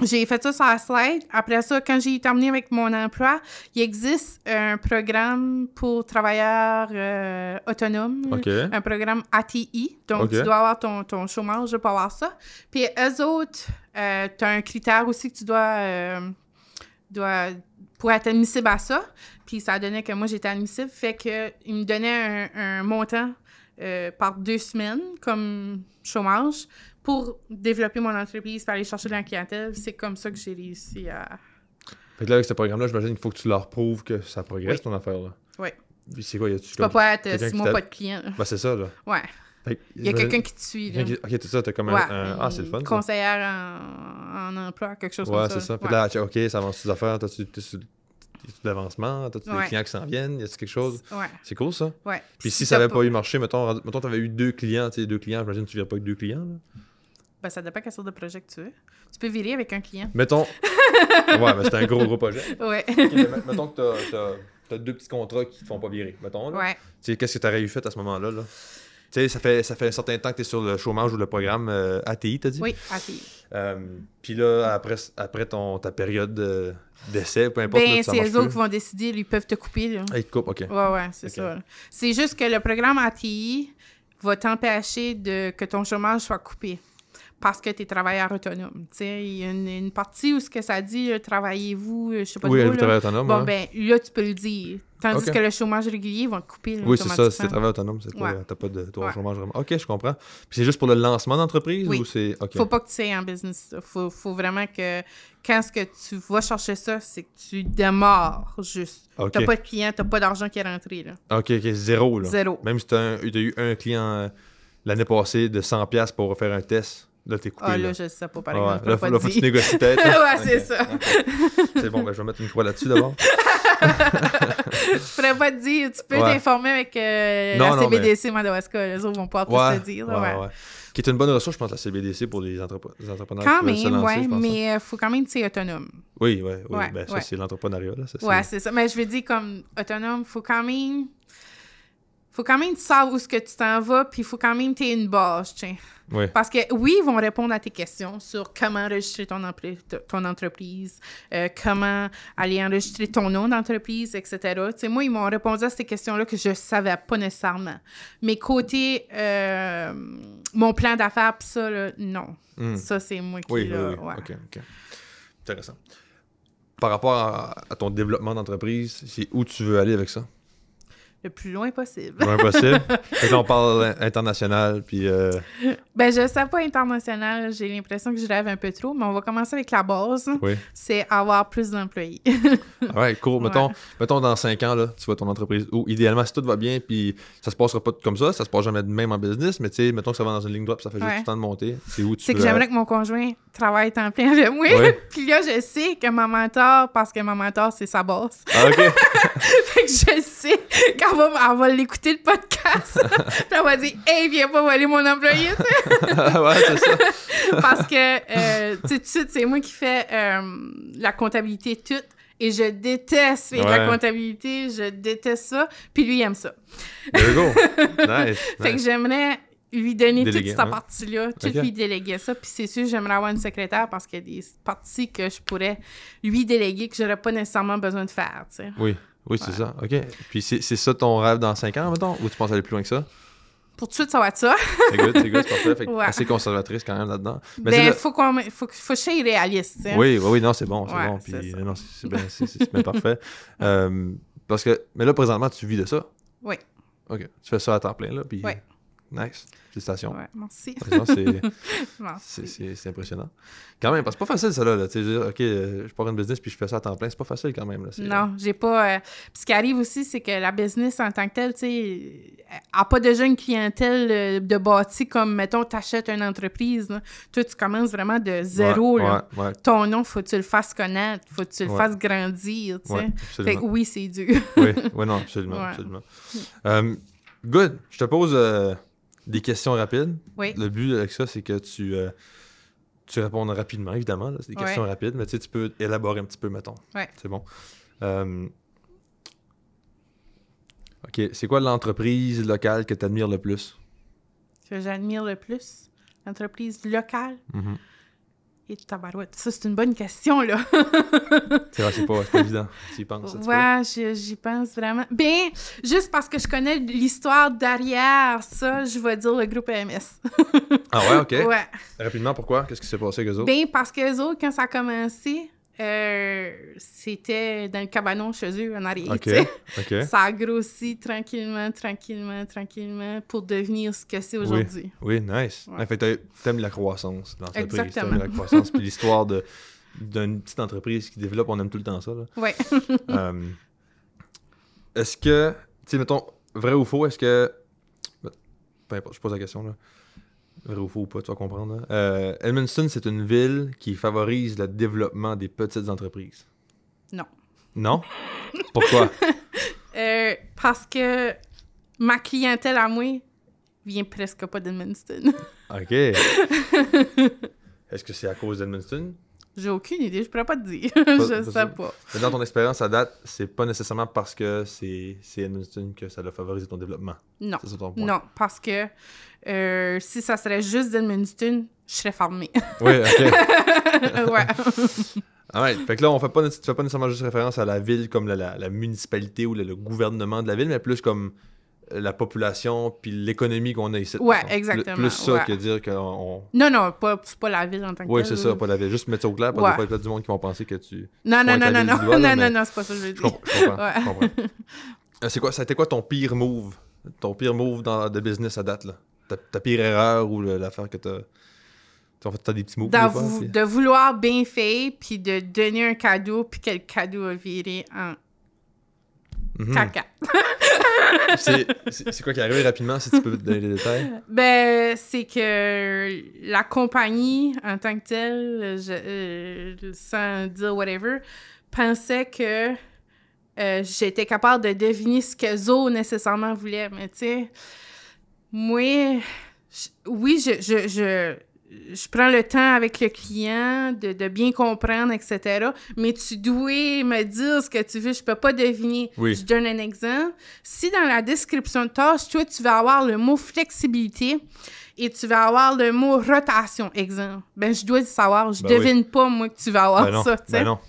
B: J'ai fait ça sur la slide. Après ça, quand j'ai terminé avec mon emploi, il existe un programme pour travailleurs autonomes, un programme ATI. Donc, tu dois avoir ton chômage pour avoir ça. Puis, eux autres, tu as un critère aussi que tu dois pour être admissible à ça. Puis ça donnait que moi, j'étais admissible. Fait qu'il me donnait un montant par 2 semaines comme chômage pour développer mon entreprise, pour aller chercher de la clientèle. C'est comme ça que j'ai réussi à...
A: Fait que là, avec ce programme-là, j'imagine qu'il faut que tu leur prouves que ça progresse, ton affaire, là.
B: Oui.
A: Puis c'est quoi?
B: Tu peux pas être 6 mois pas de client.
A: Ben, c'est ça, là.
B: Ouais. Il y a quelqu'un qui te suit, là.
A: OK, tout ça, t'as comme Ah, c'est le fun,
B: conseillère en emploi, quelque chose comme ça.
A: Ouais, c'est ça. Puis là, OK, ça avance tes affaires. T'es sur l'avancement? T'as-tu des clients qui s'en viennent? Y a-tu quelque chose?
B: Ouais.
A: C'est cool, ça?
B: Ouais.
A: Puis si ça avait pas eu marché, mettons t'avais eu 2 clients, tu sais, 2 clients, j'imagine que tu virais pas avec 2 clients, là?
B: Ben, ça dépend quelle sorte de projet que tu veux. Tu peux virer avec un client.
A: Mettons... ouais, mais c'est un gros projet.
B: Ouais.
A: Okay, mettons que t'as 2 petits contrats qui te font pas virer, mettons, là.
B: Ouais.
A: Tu sais, qu'est-ce que t'aurais eu fait à ce moment-là, là? Tu sais, ça fait un certain temps que tu es sur le chômage ou le programme ATI, t'as dit?
B: Oui, ATI.
A: Puis là, après ta période d'essai, peu importe,
B: ben,
A: là, ça
B: c'est
A: marche
B: eux
A: plus.
B: autres qui vont décider, ils peuvent te couper, là.
A: Ils te coupent, OK.
B: Ouais, c'est ça. C'est juste que le programme ATI va t'empêcher que ton chômage soit coupé parce que tu es travailleur autonome. Tu sais, il y a une partie où ce que ça dit, travaillez-vous, je sais pas
A: oui,
B: trop, là.
A: travailleur autonome.
B: Bon, ben, là, tu peux le dire. Tandis que le chômage régulier, ils vont te couper, là,
A: oui, c'est ça. Si t'es travailleur autonome, t'as pas de chômage vraiment. OK, je comprends. Puis c'est juste pour le lancement d'entreprise ou c'est... OK.
B: Faut pas que tu sois en business. Faut vraiment que quand ce que tu vas chercher ça, c'est que tu démarres juste. T'as pas de client, t'as pas d'argent qui est rentré, là.
A: OK, zéro, là.
B: Zéro.
A: Même si t'as eu un client l'année passée de 100$ pour faire un test, là, t'es coupé.
B: Ah, là, je sais pas, par exemple.
A: Là, faut que tu négocies peut-être.
B: Ouais, c'est ça.
A: Okay. C'est bon, ben, je vais mettre une croix là-dessus d'abord.
B: Je pourrais pas te dire. Tu peux t'informer avec la CBDC Madawaska. Les autres vont pouvoir plus te dire. Ouais.
A: Qui est une bonne ressource, je pense, la CBDC pour les entrepreneurs
B: quand
A: qui veulent se lancer, je pense.
B: Mais il faut quand même que tu sois autonome.
A: Oui. Ben, ça, c'est l'entrepreneuriat. Là.
B: Ça, c'est ça. Mais je veux dire, comme autonome, faut quand même que tu saches où est-ce que tu t'en vas, puis il faut quand même que tu aies une base, tiens.
A: Oui.
B: Parce que, oui, ils vont répondre à tes questions sur comment enregistrer ton entreprise, comment aller enregistrer ton nom d'entreprise, etc. Tu sais, moi, ils m'ont répondu à ces questions-là que je ne savais pas nécessairement. Mais côté mon plan d'affaires, pis ça, là, non. Ça, c'est moi qui...
A: Oui.
B: Ouais.
A: OK. Intéressant. Par rapport à ton développement d'entreprise, c'est où tu veux aller avec ça?
B: Le plus loin possible.
A: Le plus loin possible. Fait que là, on parle international, puis...
B: Ben, je sais pas international. J'ai l'impression que je rêve un peu trop, mais on va commencer avec la base.
A: Oui.
B: C'est avoir plus d'employés.
A: Ouais, cool. Mettons dans 5 ans, là, tu vois ton entreprise où, idéalement, si tout va bien, puis ça se passera pas comme ça se passe jamais de même en business, mais tu sais, mettons que ça va dans une ligne droite, ça fait juste du temps de monter. C'est où tu
B: C'est que j'aimerais que mon conjoint travaille temps plein avec moi. Ouais. Puis là, je sais que ma mentor, parce que ma mentor, c'est sa boss.
A: Ah, OK.
B: Fait que je sais qu'elle va l'écouter le podcast. Puis elle va dire, hey, viens pas voler mon employé, tu sais.
A: Ouais, c'est ça.
B: Parce que, tu sais, tout de suite, c'est moi qui fais la comptabilité toute. Et je déteste faire de la comptabilité. Je déteste ça. Puis lui, il aime ça.
A: There you go. Nice.
B: Fait que j'aimerais lui donner toute cette partie-là, lui déléguer ça. Puis c'est sûr, j'aimerais avoir une secrétaire parce qu'il y a des parties que je pourrais lui déléguer que j'aurais pas nécessairement besoin de faire, tu sais.
A: Oui. Oui, c'est ça. OK. Puis c'est ça ton rêve dans 5 ans, mettons? Ou tu penses aller plus loin que ça?
B: Pour tout de suite, ça va être ça.
A: C'est good, c'est parfait. Fait que
B: Ouais.
A: assez conservatrice quand même là-dedans. Mais
B: Ben, faut que je sois réaliste, tu sais.
A: Oui, non, c'est bon, c'est
B: Ouais,
A: bon.
B: c'est
A: Puis
B: ça.
A: non, c'est bien parfait. Parce que, mais là, présentement, tu vis de ça?
B: Oui.
A: OK. Tu fais ça à temps plein, là, puis...
B: Oui.
A: Nice. Félicitations.
B: Ouais, merci.
A: Honnêtement,
B: Merci.
A: c'est impressionnant. Quand même, parce que c'est pas facile, ça, là. Tu sais, je veux dire, OK, je pars une business puis je fais ça à temps plein. C'est pas facile, quand même, là.
B: Non, j'ai pas... Puis ce qui arrive aussi, c'est que la business en tant que telle, tu sais, a pas déjà une clientèle de bâti comme, mettons, t'achètes une entreprise, là. Toi, tu commences vraiment de zéro, là.
A: Ouais.
B: Ton nom, faut que tu le fasses connaître, faut que tu le
A: Ouais.
B: fasses grandir, tu sais.
A: Ouais, absolument.
B: Fait que oui, c'est dur.
A: Oui, non, absolument,
B: Ouais.
A: absolument. Good. Je te pose des questions rapides.
B: Oui.
A: Le but avec ça, c'est que tu répondes rapidement, évidemment. Là. C'est des questions rapides, mais tu sais, tu peux élaborer un petit peu, mettons.
B: Ouais.
A: C'est bon. OK. C'est quoi l'entreprise locale que tu admires le plus?
B: Que j'admire le plus, l'entreprise locale.
A: Mm-hmm.
B: Et tabarouette. Ça, c'est une bonne question, là.
A: C'est vrai, c'est pas évident. Tu y penses, un petit peu.
B: Ouais, j'y pense vraiment. Bien, juste parce que je connais l'histoire derrière ça, je vais dire le groupe AMS.
A: Ah ouais, OK.
B: Ouais.
A: Rapidement, pourquoi? Qu'est-ce qui s'est passé avec eux autres?
B: Bien, parce qu'eux autres, quand ça a commencé, c'était dans le cabanon chez eux, en arrière,
A: OK,
B: tu sais.
A: OK.
B: Ça a grossi tranquillement pour devenir ce que c'est aujourd'hui.
A: Oui, nice.
B: Ouais.
A: En fait, t'aimes la croissance, l'entreprise.
B: Exactement.
A: T'aimes la croissance, puis l'histoire d'une petite entreprise qui développe, on aime tout le temps ça. Là.
B: Ouais.
A: Est-ce que, tu sais, mettons, vrai ou faux, est-ce que... Peu importe, je pose la question, là. Vrai ou faux ou pas, tu vas comprendre. Là. Edmundston, c'est une ville qui favorise le développement des petites entreprises.
B: Non.
A: Non? Pourquoi?
B: Parce que ma clientèle à moi vient presque pas d'Edmundston.
A: OK. Est-ce que c'est à cause d'Edmundston?
B: J'ai aucune idée, je pourrais pas te dire. Je sais pas.
A: Mais dans ton expérience à date, c'est pas nécessairement parce que c'est Edmundston que ça a favorisé ton développement.
B: Non.
A: C'est ça ton point.
B: Non, parce que si ça serait juste d'Edmundston, je serais fermée.
A: Oui, OK.
B: Ouais.
A: Ah ouais, fait que là, tu fais pas nécessairement juste référence à la ville comme la municipalité ou le gouvernement de la ville, mais plus comme la population puis l'économie qu'on a ici.
B: Ouais,
A: mettons.
B: exactement.
A: Plus ça
B: ouais.
A: que dire qu'on...
B: Non, c'est pas la ville en tant que
A: Oui,
B: telle.
A: c'est ça, pas la ville. Juste mettre ça au clair, parce
B: Ouais.
A: que des fois, il y a du monde qui vont penser que tu...
B: Non,
A: pointes la ville du doigt, là, mais
B: non, c'est pas ça que je veux
A: Je
B: dire.
A: comprends.
B: Ouais.
A: Je comprends. C'est quoi, ça a été quoi ton pire move? Ton pire move de business à date, là? Ta pire erreur ou l'affaire que t'as... En fait, t'as des petits moves des fois, puis-
B: De vouloir bien faire, puis de donner un cadeau, puis que le cadeau a viré en
A: Mhm.
B: caca.
A: C'est quoi qui est arrivé rapidement, si tu peux donner les détails?
B: Ben, c'est que la compagnie, en tant que telle, sans dire whatever, pensait que j'étais capable de deviner ce que Zo nécessairement voulait. Mais tu sais, moi, je prends le temps avec le client de bien comprendre, etc. Mais tu dois me dire ce que tu veux. Je peux pas deviner.
A: Oui.
B: Je donne un exemple. Si dans la description de tâche, toi, tu vas avoir le mot flexibilité et tu vas avoir le mot rotation, exemple, ben je dois le savoir. Je
A: Ben
B: devine pas, moi, que tu vas avoir
A: Ben non,
B: ça, tu sais.
A: ben non.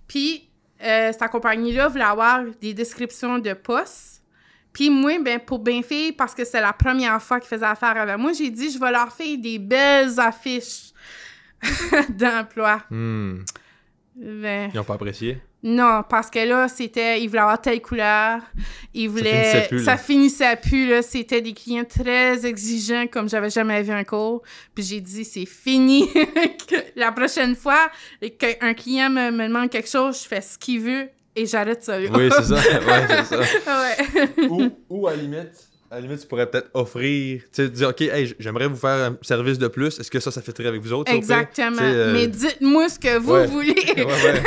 B: Puis, cette compagnie-là voulait avoir des descriptions de postes. Puis moi, ben, pour bien faire, parce que c'est la première fois qu'ils faisaient affaire avec moi, j'ai dit, je vais leur faire des belles affiches d'emploi.
A: Hmm.
B: Ben,
A: Ils ont pas apprécié?
B: non, parce que là, ils voulaient avoir telle couleur. Ils voulaient...
A: finissait plus, là.
B: Ça finissait plus, là. C'était des clients très exigeants, comme j'avais jamais vu encore. Puis j'ai dit, c'est fini. La prochaine fois qu'un client me demande quelque chose, je fais ce qu'il veut et j'arrête ça. Là.
A: Oui, c'est ça. Ouais, c'est ça.
B: Ouais.
A: Ou à la limite, tu pourrais peut-être offrir, tu sais, dire, OK, hey, j'aimerais vous faire un service de plus. Est-ce que ça fitterait avec vous autres?
B: Exactement.
A: Tu sais,
B: Mais dites-moi ce que vous voulez.
A: Ouais.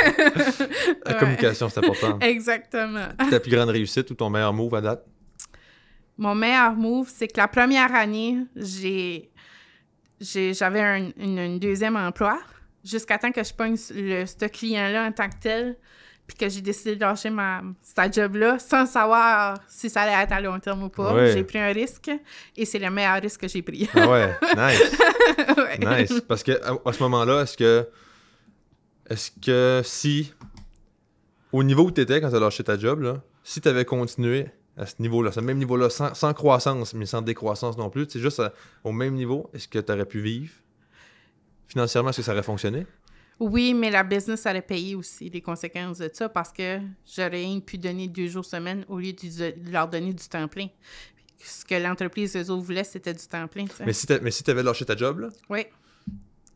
A: La communication, c'est important.
B: Exactement.
A: Ta plus grande réussite ou ton meilleur move à date?
B: Mon meilleur move, c'est que la première année, j'avais un deuxième emploi jusqu'à temps que je pogne ce client-là en tant que tel, puis que j'ai décidé de lâcher cette job-là sans savoir si ça allait être à long terme ou pas.
A: Ouais.
B: J'ai pris un risque et c'est le meilleur risque que j'ai pris.
A: Ah ouais, nice.
B: Ouais.
A: Nice. Parce que à ce moment-là, est-ce que si, au niveau où tu étais quand tu as lâché ta job, là, si tu avais continué à ce niveau-là, ce même niveau-là, sans croissance, mais sans décroissance non plus, c'est juste au même niveau, est-ce que tu aurais pu vivre? Financièrement, est-ce que ça aurait fonctionné?
B: Oui, mais la business aurait payé aussi les conséquences de ça parce que j'aurais pu donner 2 jours semaine au lieu de leur donner du temps plein. Ce que l'entreprise, eux autres, voulaient, c'était du temps plein. T'sais.
A: Mais si tu avais lâché ta job, là,
B: oui.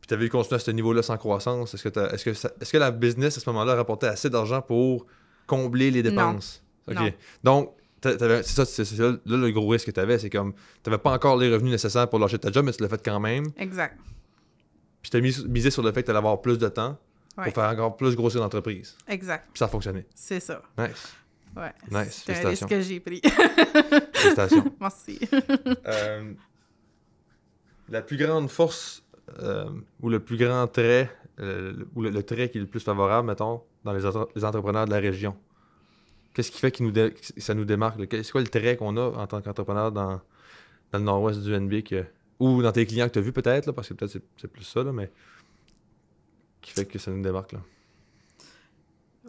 A: puis tu avais continué à ce niveau-là sans croissance, est-ce que la business, à ce moment-là, rapportait assez d'argent pour combler les dépenses?
B: Non.
A: OK.
B: Non.
A: Donc, c'est là le gros risque que tu avais, c'est comme, tu n'avais pas encore les revenus nécessaires pour lâcher ta job, mais tu l'as fait quand même.
B: Exact.
A: Puis tu as misé sur le fait que tu allais avoir plus de temps pour faire encore plus grossir l'entreprise.
B: Exact.
A: Puis ça a fonctionné.
B: C'est ça.
A: Nice.
B: Ouais.
A: Nice.
B: C'est un risque que j'ai pris.
A: Félicitations.
B: Merci.
A: La plus grande force ou le plus grand trait, ou le trait qui est le plus favorable, mettons, dans les entrepreneurs de la région. Qu'est-ce qui fait que ça nous démarque? C'est quoi le trait qu'on a en tant qu'entrepreneur dans le nord-ouest du NB ou dans tes clients que tu as vus peut-être, là, parce que peut-être c'est plus ça, là, mais qui fait que ça nous démarque, là?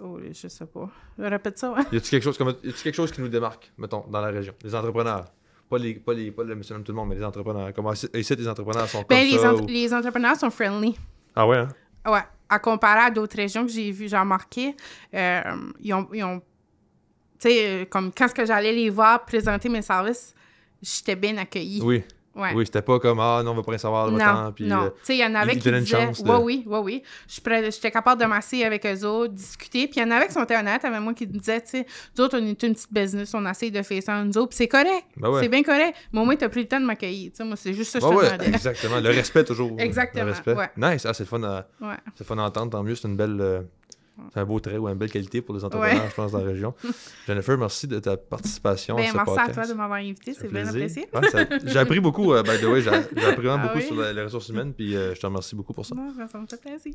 B: Oh, je sais pas. Répète ça, ouais.
A: Y a-t-il quelque chose qui nous démarque, mettons, dans la région? Les entrepreneurs. Pas le monsieur tout le monde, mais les entrepreneurs. Comment ici, les entrepreneurs sont comme ça?
B: Les entrepreneurs sont friendly.
A: Ah ouais, hein?
B: Ouais. À comparer à d'autres régions que j'ai remarqué, ils ont tu sais, comme quand j'allais les voir présenter mes services, j'étais bien accueillie.
A: Oui.
B: Ouais.
A: Oui, c'était pas comme non, on va pas rien savoir le temps. Puis,
B: non. Tu sais, il y en avait qui disaient oui. J'étais capable de m'asseoir avec eux autres, discuter. Puis il y en avait qui sont honnêtes avec moi qui disaient, tu sais, nous autres, on est une petite business, on essaye de faire ça nous autres. Puis c'est correct.
A: Ben ouais.
B: C'est bien correct. Mais au moins, t'as pris le temps de m'accueillir. Tu sais, moi, c'est juste ça que je te demandais.
A: Exactement. Le respect, toujours.
B: Exactement.
A: Le respect.
B: Ouais.
A: Nice. Ah, c'est le fun à entendre. Tant mieux. C'est une belle. C'est un beau trait ou une belle qualité pour les entrepreneurs, je pense, dans la région. Jennifer, merci de ta participation à ce podcast.
B: Merci à toi de m'avoir invité, c'est bien apprécié.
A: J'ai appris beaucoup, by the way, j'ai appris vraiment beaucoup sur les ressources humaines, puis je te remercie beaucoup pour ça.
B: Non, ça me fait plaisir.